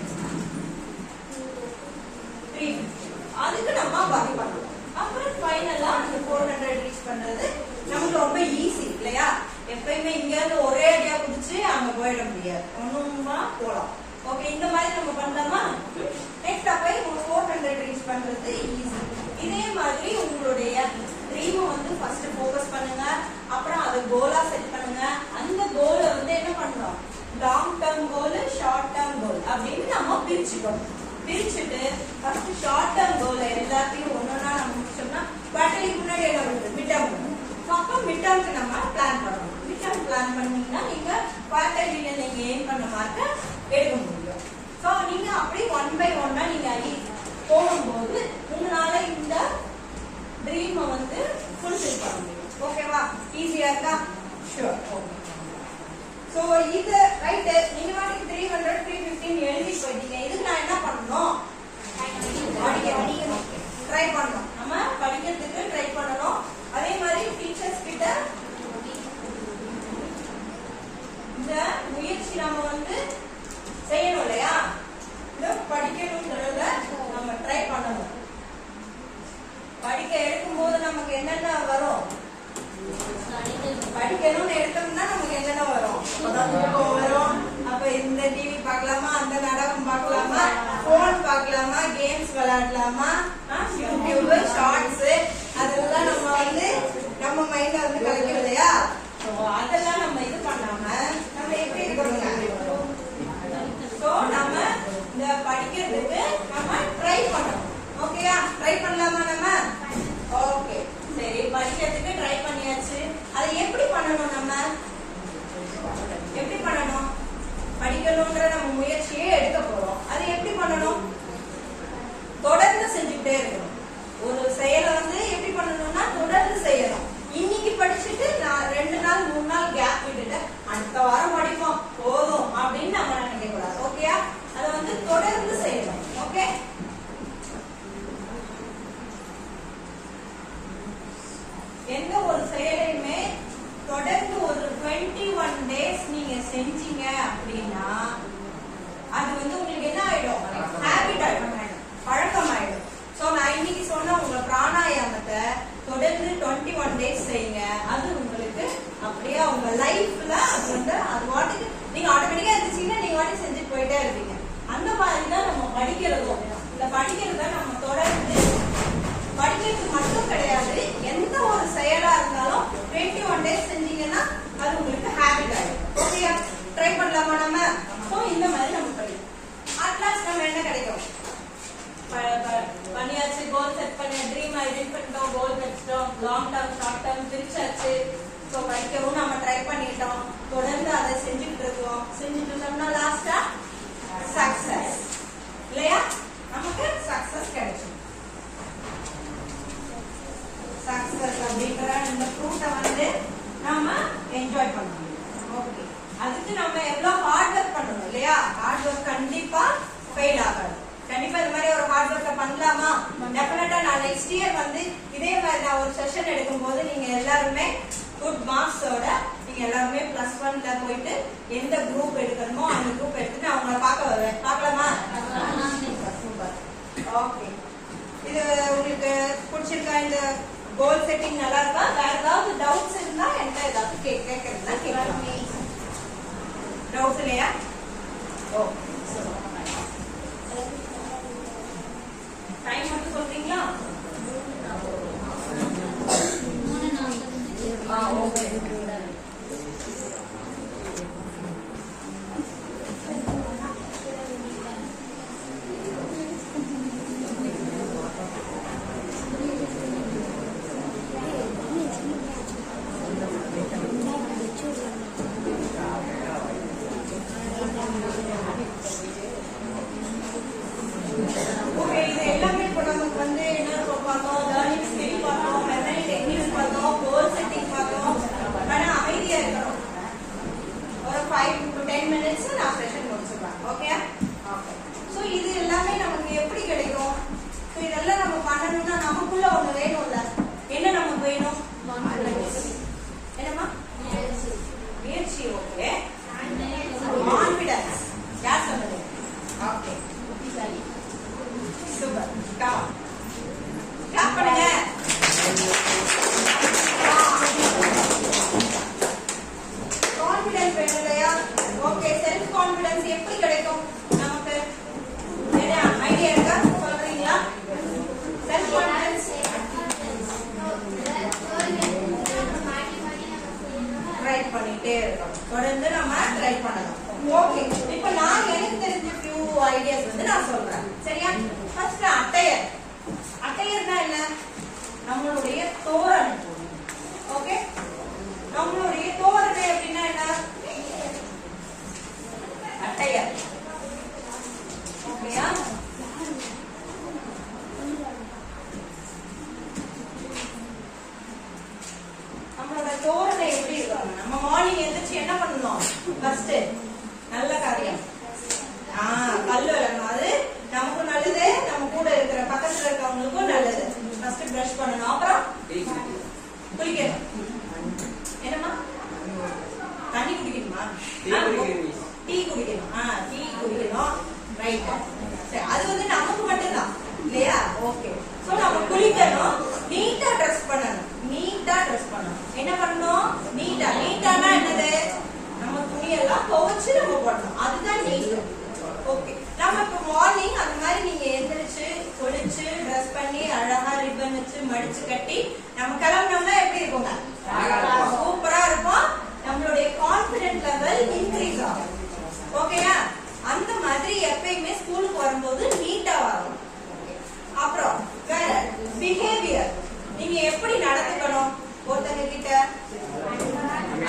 350. அதுக்கு நம்ம பாதி பண்ணலாம். அப்புறம் ஃபைனலா அந்த 400 ரீச் பண்றது நமக்கு ரொம்ப ஈஸி இல்லையா? எப்பயுமே இங்க இருந்து ஒரே அடியா குதிச்சு அங்க போயிட முடியாது. ஒண்ணுமா போலாம். ஓகே. இந்த மாதிரி நம்ம பண்ணலாமா? நெக்ஸ்ட் அப்ப 400 ரீச் பண்றது ஈஸி. இதே மாதிரி உங்களுடைய ட்ரீம் வந்து ஃபர்ஸ்ட் ஃபோக்கஸ் பண்ணுங்க. அப்புறம் அதை கோலா செட் பண்ணுங்க. அந்த கோலை வந்து என்ன பண்ணணும்? Long term goal, short term goal அப்படின்னு நம்ம பிரிச்சுக்கணும். பிரிச்சுட்டு ஃபர்ஸ்ட் ஷார்ட் டேர்ம் கோல் எல்லாத்தையும் ஒன்னொன்னா நம்ம முடிச்சோம்னா குவார்டர்லிக்கு முன்னாடி என்ன வருது? மிட்டம். அப்ப மிட்டம்க்கு நம்ம பிளான் பண்ணணும். மிட்டம் பிளான் பண்ணீங்கன்னா நீங்க குவார்டர்லில நீங்க எய்ம் பண்ண மார்க்க எடுக்க முடியும். சோ நீங்க அப்படி 1 by 1 நீங்க போகும்போது உங்களால இந்த ட்ரீமை வந்து ஃபுல்ஃபில் பண்ண முடியும். ஓகேவா? ஈஸியா இருக்கா? ஷூர். ஓகே. சோ இது ரைட், நீங்க வாட்டிக்கு 300 315 எழுதி போயிட்டீங்க. இதுக்கு நான் என்ன பண்ணணும்? படிக்கணும், ட்ரை பண்ணணும். நம்ம படிக்கிறதுக்கு ட்ரை பண்ணணும். அதே மாதிரி டீச்சர்ஸ் கிட்ட இந்த முயற்சி நம்ம வந்து செய்யணும் இல்லையா? இந்த படிக்கணும்ன்றத நம்ம ட்ரை பண்ணணும். படிக்க எடுக்கும் போது நமக்கு என்னென்ன வரும்? படிக்கணும்னு எடுத்தோம்னா நமக்கு என்னென்ன வரும்? வரும். அப்ப இந்த டிவி பார்க்கலாமா, அந்த நாடகம் பார்க்கலாமா, போன் பார்க்கலாமா, கேம்ஸ் விளையாடலாமா, யூடியூப் ஷார்ட்ஸ், அதெல்லாம் நம்ம வந்து நம்ம மைண்ட்ல வந்து கலக்கும் இல்லையா? அதெல்லாம் நம்ம இது பண்ணாம நம்ம எப்படி இருக்கணும்? சோ நம்ம இந்த படிக்கிறதுக்கு நம்ம ட்ரை பண்ணணும். ஓகேயா? ட்ரை பண்ணலாமா நம்ம? ஓகே, சரி. படிக்கிறதுக்கு ட்ரை பண்ணியாச்சு. அதை எப்படி பண்ணணும்? நம்ம எப்படி பண்ணணும்? படிக்கணும்ன்ற நம்ம முயற்சியே எடுக்க போறோம். அதை எப்படி பண்ணணும்? தொடர்ந்து செஞ்சுக்கிட்டே இருக்கணும். ஒரு செயலை வந்து எப்படி பண்ணணும்னா தொடர்ந்து செய்யணும். இன்னைக்கு படிச்சுட்டு நான் 2 நாள் 3 நாள் கேப் விட்டுட்டு அடுத்த வாரம் படிப்போம் போதும் அப்படின்னு நம்ம நினைக்க கூடாது. ஓகேயா? அதை வந்து தொடர்ந்து செய்யணும். ஓகே, எந்த ஒரு செயலையுமே தொடர்ந்து ஒரு 21 டேஸ் நீங்க செஞ்சீங்க அப்படின்னா அது வந்து உங்களுக்கு என்ன ஆயிடும்? ஹேபிட் ஆயிடும், பழக்கம் ஆயிடும். சோ நான் இன்னைக்கு சொன்ன உங்க பிராணாயாமத்தை தொடர்ந்து 21 டேஸ் செய்யுங்க. அது உங்களுக்கு அப்படியே உங்க லைஃப்ல அது வந்து அது வாட்டுக்கு நீங்க ஆட்டோமேட்டிக்கா இருந்துச்சீங்கன்னா நீங்க வாட்டி செஞ்சுட்டு போயிட்டே இருப்பீங்க. அந்த மாதிரி தான் நம்ம படிக்கிறதும். இந்த படிக்கிறத நம்ம தொடர்ந்து படிக்கிறது மட்டும் கிடையாது, எந்த ஒரு செயலா இருந்தாலும் 21 டேஸ் செஞ்சீங்கன்னா அது உங்களுக்கு ஹேபிட் ஆயிடும். ஓகேயா? ட்ரை பண்ணலாமா நம்ம? சோ இந்த மாதிரி நம்ம படிக்கணும். அட்லாஸ்ட் நம்ம என்ன கிடைக்கும்? பண்ணியாச்சு, கோல் செட் பண்ணி ட்ரீம் ஐடென்டிஃபை பண்ணிட்டோம், கோல் வச்சிட்டோம், லாங் டர்ம் ஷார்ட் டர்ம் பிரிச்சாச்சு. சோ படிக்கவும் நம்ம ட்ரை பண்ணிட்டோம், தொடர்ந்து அதை செஞ்சுட்டு இருக்கோம். செஞ்சுட்டு இருந்தோம்னா லாஸ்டா சக்சஸ் இல்லையா? நமக்கு சக்சஸ் கிடைக்கும். சக்சஸ் அப்படிங்கிற இந்த ஃப்ரூட்டை வந்து நாம என்ஜாய் பண்ணணும். ஓகே, அதுக்கு நம்ம எவ்வளவு ஹார்ட் ஒர்க் பண்ணணும் இல்லையா? ஹார்ட் ஒர்க் கண்டிப்பா ஃபெயில் ஆகாது. கண்டிப்பா இந்த மாதிரி ஒரு ஹார்ட் ஒர்க்கை பண்ணலாமா? டெஃபினட்டா நான் நெக்ஸ்ட் இயர் வந்து இதே மாதிரி நான் ஒரு செஷன் எடுக்கும் போது நீங்க எல்லாருமே குட் மார்க்ஸோட நீங்க எல்லாருமே +1ல போயிட்டு எந்த குரூப் எடுக்கணுமோ அந்த குரூப் எடுத்துட்டு நான் உங்களை பார்க்க வருவேன். பார்க்கலாமா? சூப்பர். ஓகே, இது உங்களுக்கு பிடிச்சிருக்கா? இந்த கோல் செட்டிங் நல்லா இருக்கா? வேற ஏதாவது டவுட்ஸ் இருந்தா என்ன ஏதாவது கேட்கறதுனா கேட்கலாம். டவுட்ஸ் இல்லையா? ஓகே, டைம் மட்டும் சொல்றீங்களா? ஓகே. தொடர்ந்து நம்ம ட்ரை பண்ணலாம். ஓகே, இப்போ நான் எனக்கு தெரிஞ்ச few ஐடியாஸ் வந்து நான் சொல்றேன். சரியா? First attire. அட்டையர்னா என்ன? நம்மளுடைய தோரணை. ஓகே, நம்மளுடைய தோரணை அப்படின்னா என்ன? அட்டையர். ஓகேயா? நம்மளோட தோரணை எப்படி இருக்கும்? நம்ம மார்னிங் எழுந்திரிச்சு என்ன பண்ணணும்? குளிக்கணும், நீட்டா ட்ரெஸ் பண்ணணும். நீட்டா ட்ரெஸ் பண்ணணும். என்ன பண்ணணும்? நீட்டா. நீட்டானா என்னது? நம்ம துணியெல்லாம் துவைச்சு நம்ம போடணும். அதுதான் நீட். ஓகே. நம்ம இப்ப மார்னிங் அந்த மாதிரி நீங்க எந்திரிச்சு குளிச்சு ட்ரெஸ் பண்ணி அழகா ரிப்பன் வச்சு மடிச்சு கட்டி நம்ம கிளம்பினோம்னா எப்படி இருக்குங்க? சூப்பரா இருக்கும். நம்மளுடைய கான்ஃபிடென்ட் லெவல் இன்க்ரீஸ் ஆகும். ஓகேயா? அந்த மாதிரி எப்பயுமே ஸ்கூலுக்கு வரும்போது நீட்டா வரும். அப்புறம் வேற பிஹேவியர். நீங்க எப்படி நடந்துக்கணும்? ஒருத்தங்க கிட்ட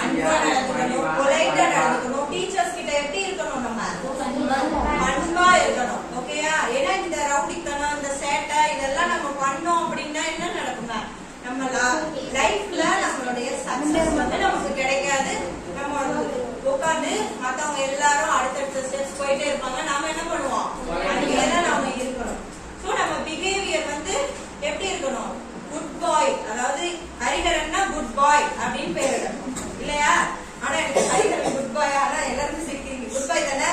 அன்பா நடந்துக்கணும், பொலைட்டா நடந்துக்கணும். டீச்சர்ஸ் கிட்ட எப்படி இருக்கணும்? நம்ம அன்பா இருக்கணும். ஓகேயா? ஏன்னா இந்த ரவுடித்தனம், இந்த சேட்டை இதெல்லாம் நம்ம பண்ணோம் அப்படின்னா என்ன நடக்குங்க? நம்ம லைஃப்ல நம்மளுடைய சக்சஸ் வந்து நமக்கு கிடைக்காது. நம்ம உட்காந்து மத்தவங்க எல்லாரும் அடுத்தடுத்த ஸ்டெப்ஸ் போயிட்டே இருப்பாங்க. நாம என்ன பண்ணுவோம்? அங்கேதான் நாம இருக்கணும். சோ நம்ம பிஹேவியர் வந்து எப்படி இருக்கணும்? குட் பாய். அதாவது ஹரிஹரன்னா குட் பாய் அப்படின்னு பேர் எடுக்கணும் இல்லையா? ஆனா எனக்கு ஹரிஹரன் குட் பாய். ஆனா எல்லாரும் சிரிக்கிறீங்க. குட் பாய் தானே?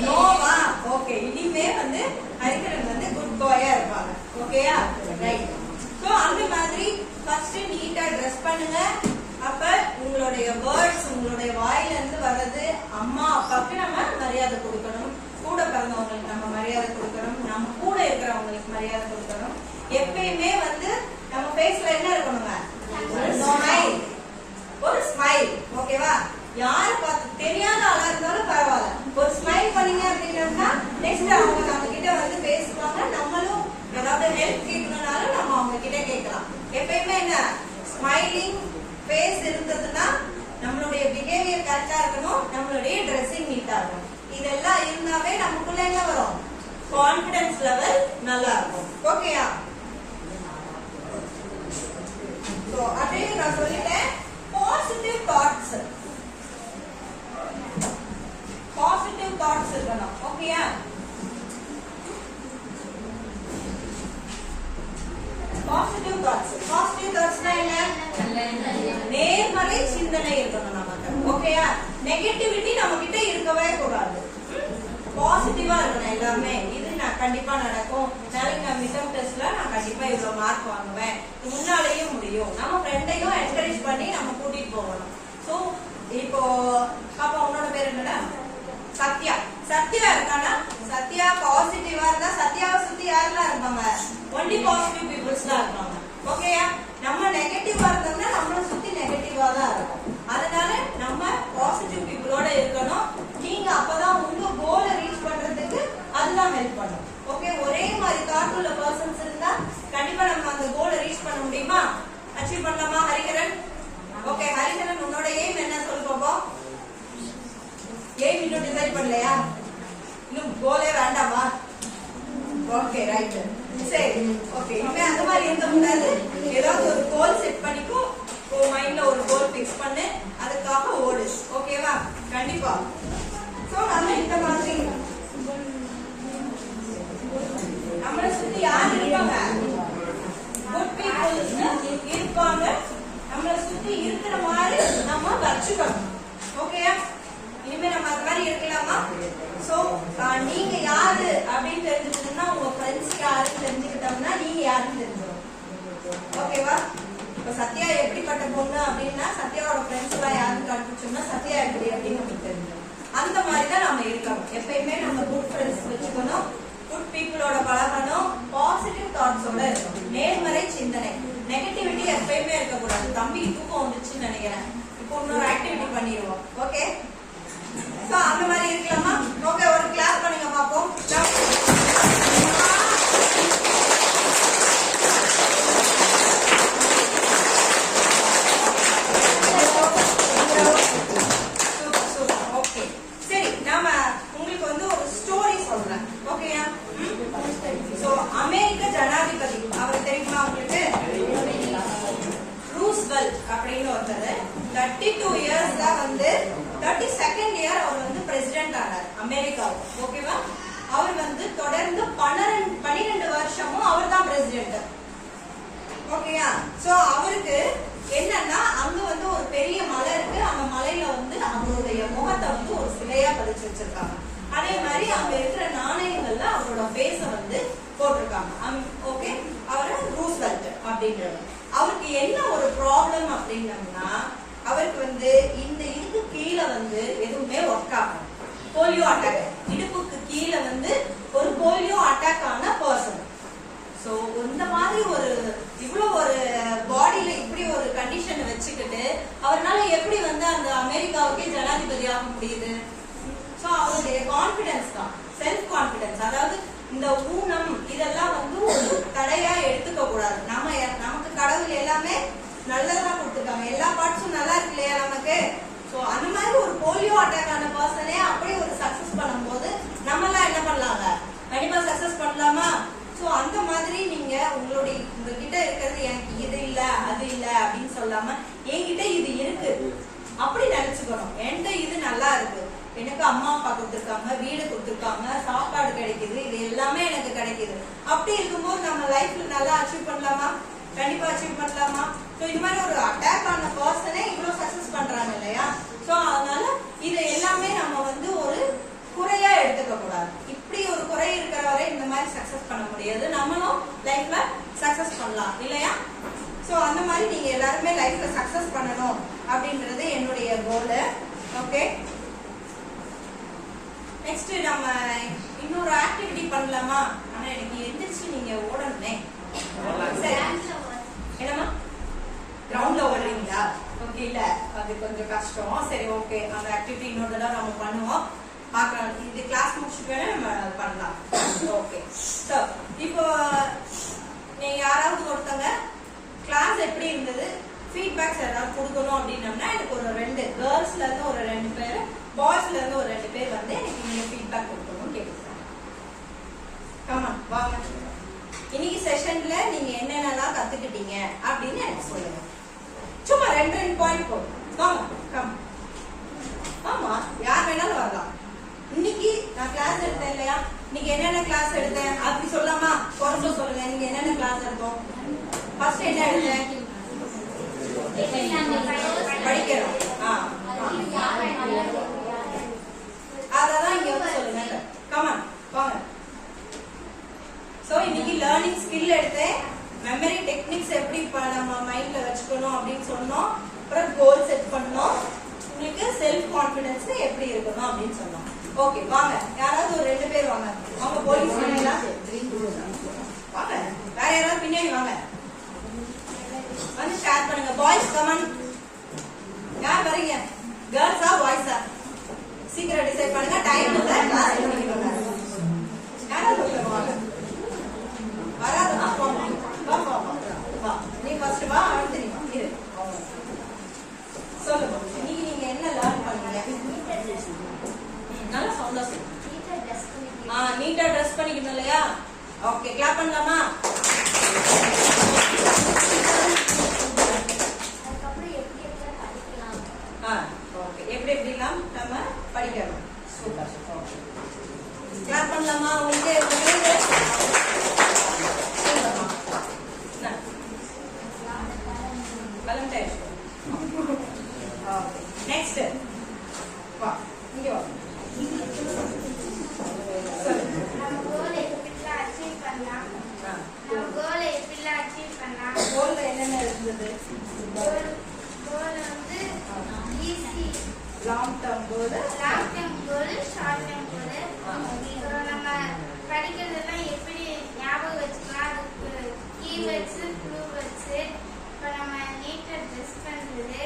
நோவா? ஓகே. இனிமே வந்து ஹரிஹரன் வந்து குட் பாயா இருப்பாங்க. ஓகேயா? ரைட். சோ அந்த மாதிரி ஃபர்ஸ்ட் நீட்டா ட்ரெஸ் பண்ணுங்க. அப்ப உங்களுடைய வேர்ட்ஸ், உங்களுடைய வாயில இருந்து வர்றது அம்மா அப்பாவுக்கு நம்ம மரியாதை கொடுக்கணும். கூட பிறந்தவங்களுக்கு நம்ம மரியாதை கொடுக்கணும். நம்ம கூட இருக்கிறவங்களுக்கு மரியாதை கொடுக்கணும். எப்பயுமே வந்து நம்ம ஃபேஸ்ல என்ன இருக்கணுங்க? ஸ்மைல். ஒரு ஸ்மைல். ஓகேவா? யாரு பார்த்து தெரியாத ஆளா இருந்தாலும் பரவாயில்ல, ஒரு ஸ்மைல் பண்ணீங்க அப்படின்னா நெக்ஸ்ட் அவங்க நம்ம கிட்ட வந்து பேசுவாங்க. நம்மளும் ஏதாவது ஹெல்ப் கேட்கணும்னாலும் நம்ம அவங்க கிட்ட கேட்கலாம். எப்பயுமே என்ன ஸ்மைலிங் ஃபேஸ் இருந்ததுன்னா நம்மளுடைய பிஹேவியர் கரெக்டா இருக்கணும். நம்மளுடைய ட்ரெஸ்ஸிங் நீட்டா இருக்கணும். இதெல்லாம் இருந்தாவே நமக்குள்ள என்ன வரும்? கான்ஃபிடன்ஸ் லெவல் நல்லா இருக்கும். ஓகேயா? சோ அதே நான் சொல்லிட்டேன். Positive thoughts. பாசிட்டிவ் தாட்ஸ் இருக்கணும். ஓகேயா? Positive thoughts. பாசிட்டிவ் தாட்ஸ்னா என்ன? நேர்மறை சிந்தனை இருக்கணும் நமக்கு. ஓகேயா? நெகட்டிவிட்டி நம்ம கிட்ட இருக்கவே கூடாது. பாசிட்டிவா இருக்கணும் எல்லாமே. இது நான் கண்டிப்பா நடக்கும், நாளைக்கு நான் மிட்டம் டெஸ்ட்ல நான் கண்டிப்பா இவ்வளவு மார்க் வாங்குவேன், முன்னாலேயும் முடியும். நம்ம ஃப்ரெண்டையும் என்கரேஜ் பண்ணி நம்ம கூட்டிட்டு போகணும். சோ இப்போ பாப்பா உன்னோட பேர் என்னடா? சத்யா. சத்யா இருக்கானா? சத்யா பாசிட்டிவா இருந்தா சத்யாவை சுத்தி யாரெல்லாம் இருப்பாங்க? ஒன்லி பாசிட்டிவ் பீப்புள்ஸ் தான் இருப்பாங்க. ஓகேயா? நம்ம நெகட்டிவா இருந்தோம்னா நம்மள சுத்தி நெகட்டிவா தான் இருக்கும். அதனால நம்ம பாசிட்டிவ் பீப்புளோட இருக்கணும். நீங்க அப்பதான் உங்க கோலை ரீச் பண்றதுக்கு அதுதான் ஹெல்ப் பண்ணும். ஓகே? ஒரே மாதிரி தாட் உள்ள பர்சன்ஸ் இருந்தா கண்டிப்பா நம்ம அந்த கோலை ரீச் பண்ண முடியுமா? அச்சீவ் பண்ணலாமா? ஹரிஹரன். ஓகே ஹரிஹரன், உன்னோட எய்ம் என்ன சொல்லு பாப்போம்? எய்ம் இன்னும் டிசைட் பண்ணலையா? இன்னும் கோலே வேண்டாமா? Okay right. சரி ஓகே. இனிமே அந்த மாதிரி இருக்க கூடாது. ஏதாவது ஒரு கோல் செட் பண்ணிக்கோ. உன் மைண்ட்ல ஒரு கோல் பிக்ஸ் பண்ணு, அதுக்காக ஓடு. ஓகேவா? கண்டிப்பா. சோ நம்ம இந்த மாதிரி நம்மளை சுத்தி யார் இருப்பாங்க? குட் பீப்புள்ஸ் இருப்பாங்க. நம்மளை சுத்தி இருக்கிற மாதிரி நம்ம வச்சுக்கணும். ஓகேயா? இனிமே நம்ம அது மாதிரி இருக்கலாமா? சோ நீங்க யாரு அப்படின்னு தெரிஞ்சுக்கிட்டோம்னா உங்க ஃப்ரெண்ட்ஸ் யாருன்னு தெரிஞ்சுக்கிட்டோம்னா நீங்க யாருன்னு தெரிஞ்சிடும். ஓகேவா? இப்ப சத்யா எப்படிப்பட்ட பொண்ணு அப்படின்னா சத்யாவோட ஃப்ரெண்ட்ஸ் எல்லாம் யாருன்னு கண்டுபிடிச்சோம்னா சத்யா எப்படி அப்படின்னு நமக்கு தெரிஞ்சிடும். அந்த மாதிரிதான் நம்ம இருக்கணும். எப்பயுமே நம்ம குட் ஃப்ரெண்ட்ஸ் வச்சுக்கணும், குட் பீப்புளோட பழகணும், பாசிட்டிவ் தாட்ஸோட இருக்கணும், நேர்மறை சிந்தனை. நெகட்டிவிட்டி எப்பயுமே இருக்கக்கூடாது. தம்பி தூக்கம் வந்துச்சுன்னு நினைக்கிறேன். இப்போ இன்னொரு ஆக்டிவிட்டி பண்ணிடுவோம். ஓகே? சோ அந்த மாதிரி இருக்கலாமா? ஓகே, ஒரு கிளாஸ் பண்ணுங்க பாப்போம். ஓகே சரி, நாம உங்களுக்கு வந்து ஒரு ஸ்டோரி சொல்றேன். ஓகேயா? சோ அமெரிக்க ஜனாதிபதி அவர் தெரியுமா உங்களுக்கு? ரூஸ்வெல்ட் அப்படின்னு ஒருத்தர் 32 இயர்ஸ் தான் வந்து 32nd இயர் அவர் வந்து பிரசிடென்ட் ஆனார் அமெரிக்காவுக்கு. ஓகேவா? அவர் வந்து தொடர்ந்து 12 வருஷமும் அவர் தான் பிரசிடென்ட். ஓகேயா? சோ அவருக்கு என்னன்னா அங்க வந்து ஒரு பெரிய மலை இருக்கு. அந்த மலையில வந்து அவருடைய முகத்தை வந்து ஒரு சிலையா பதிச்சு வச்சிருக்காங்க. அதே மாதிரி அங்க இருக்கிற நாணயங்கள்ல அவரோட பேஸ வந்து போட்டிருக்காங்க. ஓகே, அவரை அப்படின்றது. அவருக்கு என்ன ஒரு ப்ராப்ளம் அப்படின்னம்னா, அவருக்கு வந்து இந்த இதுக்கு கீழே வந்து எதுவுமே ஒர்க் ஆகும். போலியோ அட்டாக், இடுப்புக்கு கீழே வந்து ஒரு போலியோ அட்டாக் ஆன பர்சன். சோ இந்த மாதிரி ஒரு இவ்வளவு ஒரு பாடியில இப்படி ஒரு கண்டிஷன் வச்சுக்கிட்டு அவரால எப்படி வந்து அந்த அமெரிக்காவுக்கே ஜனாதிபதி ஆக முடியுது? சோ அவருடைய கான்பிடன்ஸ் தான், செல்ஃப் கான்பிடன்ஸ். அதாவது இந்த ஊனம் இதெல்லாம் வந்து ஒரு தடையா எடுத்துக்க கூடாது. நமக்கு கடவுள் எல்லாமே நல்லதா கொடுத்துருக்காங்க, எல்லா பார்ட்ஸும் நல்லா இருக்கு இல்லையா நமக்கு. சோ அந்த மாதிரி ஒரு போலியோ அட்டாக் ஆன பர்சனே அப்படியே ஒரு சக்சஸ் பண்ணும்போது நம்மளாம் என்ன பண்ணலாங்க? கண்டிப்பா சக்சஸ் பண்ணலாமா? சோ அந்த மாதிரி நீங்க உங்ககிட்ட இருக்கிறது எனக்கு இது இல்ல அது இல்ல அப்படின்னு சொல்லாம என்கிட்ட இது இருக்கு அப்படி நினைச்சுக்கணும். என்கிட்ட இது நல்லா இருக்கு, எனக்கு அம்மா அப்பா கொடுத்துருக்காங்க, வீடு கொடுத்துருக்காங்க, சாப்பாடு கிடைக்குது, இது எல்லாமே எனக்கு கிடைக்குது. அப்படி இருக்கும்போது நம்ம லைஃப்ல நல்லா அச்சீவ் பண்ணலாமா? கண்டிப்பா அச்சீவ் பண்ணலாமா? சோ இந்த மாதிரி ஒரு அட்டாக் ஆன பர்சனே இவ்வளவு சக்சஸ் பண்றாங்க இல்லையா? சோ அதனால இது எல்லாமே நம்ம வந்து ஒரு குறையா எடுத்துக்க கூடாது. இப்படி ஒரு குறை இருக்கிற வரை இந்த மாதிரி சக்சஸ் பண்ண முடியாது. நம்மளும் லைஃப்ல சக்சஸ் பண்ணலாம் இல்லையா? சோ அந்த மாதிரி நீங்க எல்லாருமே லைஃப்ல சக்சஸ் பண்ணணும் அப்படின்றது என்னுடைய கோல். ஓகே, நெக்ஸ்ட் நம்ம இன்னொரு ஆக்டிவிட்டி பண்ணலாமா? ஆனா எனக்கு எந்திரிச்சு நீங்க ஓடணுமே. என்னமா கிரவுண்ட்ல ஓடுறீங்களா? ஓகே, இல்ல அது கொஞ்சம் கஷ்டம். சரி, ஓகே, அந்த ஆக்டிவிட்டி இன்னொரு தடவை நம்ம பண்ணுவோம், பார்க்கலாம். இந்த கிளாஸ் முடிச்சுட்டு வேணா நம்ம பண்ணலாம். ஓகே, ஸோ இப்போ நீங்க யாராவது ஒருத்தங்க கிளாஸ் எப்படி இருந்தது ஃபீட்பேக்ஸ் ஏதாவது கொடுக்கணும் அப்படின்னம்னா எனக்கு ஒரு 2 கேர்ள்ஸ்ல இருந்து ஒரு 2 பேர், பாய்ஸ்ல இருந்து ஒரு 2 பேர் வந்து எனக்கு நீங்க ஃபீட்பேக் கொடுக்கணும்னு கேட்குறேன். கமான் வாங்க. இன்னைக்கு செஷன்ல நீங்க என்னென்னலாம் கத்துக்கிட்டீங்க அப்படின்னு எனக்கு சொல்லுங்க. சும்மா 2 பாயிண்ட் போதும். வாங்க, கம். ஆமா, யார் வேணாலும் வரலாம். இன்னைக்கு நான் கிளாஸ் எடுத்தேன் இல்லையா? இன்னைக்கு என்னென்ன கிளாஸ் எடுத்தேன் அப்படி சொல்லாமா? குறைஞ்ச சொல்லுங்க. நீங்க என்னென்ன கிளாஸ் எடுத்தோம்? ஃபர்ஸ்ட் என்ன எடுத்தேன்? படிக்கிறோம். அததான் இங்க வந்து சொல்லுங்க. கமான் வாங்க. சோ இன்னைக்கு லேர்னிங் ஸ்கில் எடுத்தேன், மெமரி டெக்னிக்ஸ் எப்படி நம்ம மைண்ட்ல வச்சுக்கணும் அப்படின்னு சொன்னோம், அப்புறம் கோல் செட் பண்ணோம், உங்களுக்கு செல்ஃப் கான்பிடன்ஸ் எப்படி இருக்கணும் அப்படின்னு சொன்னோம். ஓகே, வாங்க யாராவது ஒரு 2 பேர் வாங்க. அவங்க போலீஸ் வாங்க, வேற யாராவது பின்னாடி வாங்க, வந்து ஷேர் பண்ணுங்க. பாய்ஸ் கமான், யார் வரீங்க? கேர்ள்ஸா பாய்ஸா? சீக்கிரம் டிசைட் பண்ணுங்க, டைம் இல்ல. கிளாஸ் பண்ணிக்கோங்க. யாராவது ஒருத்தர் வாங்க. வராதுன்னா வா, நீ ஃபர்ஸ்ட் வா, அடுத்து நீ வா. இரு, சொல்லுங்க. இன்னைக்கு நீங்க என்ன லேர்ன் பண்ணீங்க? நல்லா சவுண்டா சொல்லுங்க. நீட்டா ட்ரெஸ் பண்ணிக்கணும் இல்லையா? ஓகே, கிளாப் பண்ணலாமா? ஓகே, எப்படி எப்படிலாம் நம்ம படிக்கணும். Super super. கிளாப் பண்ணலாமா? உங்களுக்கு வேலண்டைன்ஸ். ஓகே, நெக்ஸ்ட் வா, இங்க வா. கோல்ல என்னென்ன இருந்தது? லாங் டர்ம் கோல், ஷார்ட் டர்ம் கோல். நம்ம படிக்கிறதெல்லாம் எப்படி ஞாபகம் வச்சுக்கலாம், அதுக்கு கீவேர்ட்ஸ், க்ளூவேர்ட்ஸ். இப்போ நம்ம நீட்டா ட்ரெஸ் பண்றது.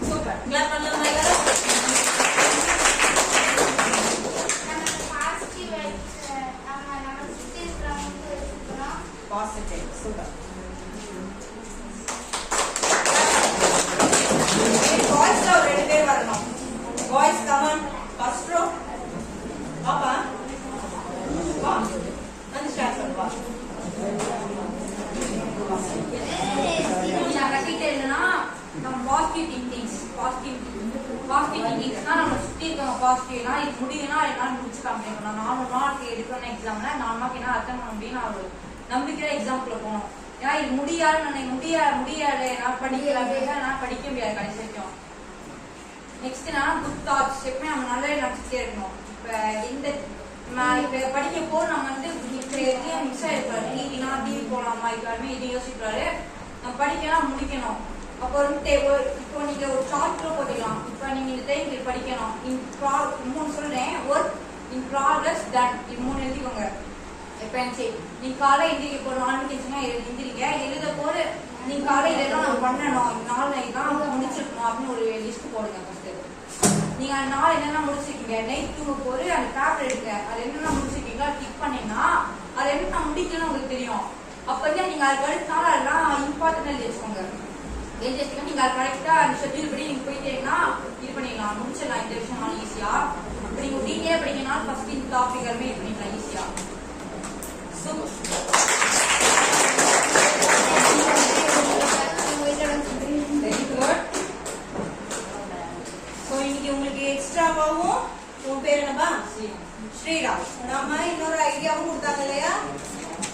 சூப்பர். கிளாப் பண்ணலாமா எல்லாரும்? நம்ம பாசிட்டிவ் நம்ம சுற்றி இருக்கிறவங்களுக்கு வச்சுக்கணும். பாசிட்டிவ். சூப்பர். பாய்ஸ்ல ஒரு 2 பேர் வரணும். Boys come on, first row. பாப்பா வா, வந்து ஸ்டார்ட் பண்ணு. வா, நான் கட்டிட்டு இருந்தேன்னா நம்ம பாசிட்டிவ் திங்கிங்ஸ் நம்ம சுற்றி இருக்கவங்க பாசிட்டிவ்னா இது முடியும்னா என்னால் முடிச்சு காமிக்கணும். நான் 4 மார்க் எடுக்கணும் எக்ஸாம்ல, 4 மார்க் என்ன அட்டன் பண்ண முடியும், நான் ஒரு நம்பிக்கையில எக்ஸாம்குள்ள போகணும். ஏன்னா இது முடியாது நான் படிக்கல, நான் படிக்க முடியாது கடைசி வரைக்கும். நெக்ஸ்ட் நான் குட் தாட்ஸ் எப்பவுமே நம்ம நல்ல நினைச்சிட்டே இருக்கணும். இப்ப இந்த இப்ப படிக்க போ நம்ம வந்து இப்ப மிக்ஸ் ஆயிருப்பாரு டிவினா டிவி போலாமா எல்லாருமே இது யோசிக்கிறாரு. நம்ம படிக்கலாம் முடிக்கணும். அப்போ வந்து இப்போ நீங்க ஒரு சார்ட் கூட போட்டுக்கலாம். இப்ப நீங்க இந்த டைம் படிக்கணும். மூணு சொல்றேன். Work in progress done. இது 3 எழுதிக்கோங்க. எப்ப நீங்க காலை எழுதி இப்போ 4 மணிக்கு எழுதிருங்க. எழுத போது நீங்க காலை இதெல்லாம் நான் பண்ணணும், 4 நாளைக்கு தான் முடிச்சிருக்கணும் அப்படின்னு ஒரு லிஸ்ட் போடுங்க. ஃபர்ஸ்ட் நீங்க அந்த நாள் என்னென்ன முடிச்சிருக்கீங்க, நைட் தூங்க போது அந்த பேப்பர் எடுக்க அது என்னென்ன முடிச்சிருக்கீங்களோ கிளிக் பண்ணீங்கன்னா அது என்ன முடிக்கணும்னு உங்களுக்கு தெரியும். அப்ப நீங்க அதுக்கு அடுத்த நாள் அதெல்லாம் இம்பார்ட்டன்டா எழுதி வச்சுக்கோங்க. எழுதி வச்சுக்கோங்க. நீங்க அது கரெக்டா அந்த ஷெட்யூல் படி நீங்க போயிட்டீங்கன்னா இது பண்ணிடலாம், முடிச்சிடலாம். இந்த விஷயம் ஈஸியா. அப்ப நீங்க டீட்டெயிலா படிக்கணும்னா ஃபர்ஸ்ட் இந்த டாபிக் எல்லாமே இது பண்ணிக்கலாம் ஈஸியா. Very good. ஸோ இன்னைக்கு உங்களுக்கு எக்ஸ்ட்ராவாகவும் உன் பேர் என்னப்பா? ஸ்ரீராம். நம்ம இன்னொரு ஐடியாவும் கொடுத்தாங்க இல்லையா?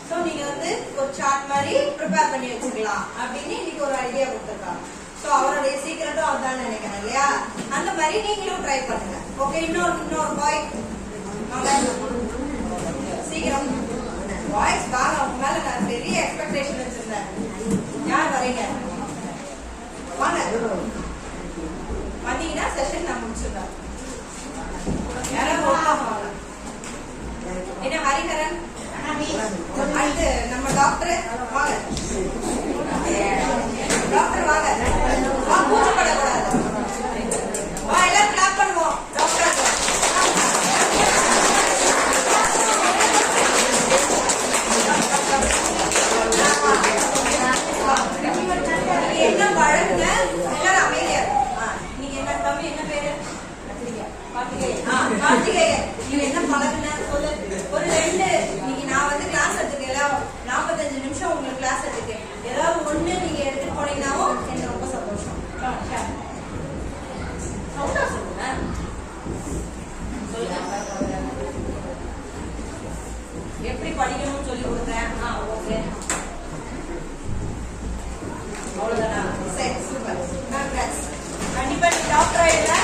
ஸோ நீங்க வந்து ஒரு சார்ட் மாதிரி ப்ரிப்பேர் பண்ணி வச்சுக்கலாம் அப்படின்னு இன்னைக்கு ஒரு ஐடியா கொடுத்துருக்காங்க. ஸோ அவருடைய சீக்கிரட்டும் அதுதான் நினைக்கிறேன் இல்லையா? அந்த மாதிரி நீங்களும் ட்ரை பண்ணுங்க. ஓகே. இன்னொரு பாய் சீக்கிரம் பாய்ஸ் வாங்க. அவங்க மேல நான் பெரிய எக்ஸ்பெக்டேஷன் வச்சிருந்தேன். யார் வரீங்க? வாங்க. வந்தீங்கன்னா செஷன் நான் முடிச்சிருந்தேன். யாராவது என்ன ஹரிஹரன் அடுத்து நம்ம டாக்டர் வாங்க. டாக்டர் வாங்க. கூச்சப்படக்கூடாது. வா எல்லாம் கிளாப் பண்ணுவோம் டாக்டர். என்ன பழகுங்க எல்லாரும் அமைதியா. நீங்க என்ன தம்பி என்ன பேரு? கார்த்திகேயன். நீங்க என்ன பழகுன சொல்லு. ஒரு 2 நீங்க நான் வந்து கிளாஸ் எடுத்துக்கல 45 நிமிஷம் உங்களுக்கு கிளாஸ் எடுத்துக்கேன். ஏதாவது ஒண்ணு நீங்க எடுத்துட்டு போனீங்கன்னாவும் எனக்கு ரொம்ப சந்தோஷம். சவுண்டா சொல்லுங்க. சொல்லுங்க எப்படி படிக்கணும்னு சொல்லி கொடுத்தேன். ஓகே அவ்வளவுதானா? சரி சூப்பர். கண்டிப்பா நீ டாக்டர் ஆயிடுற.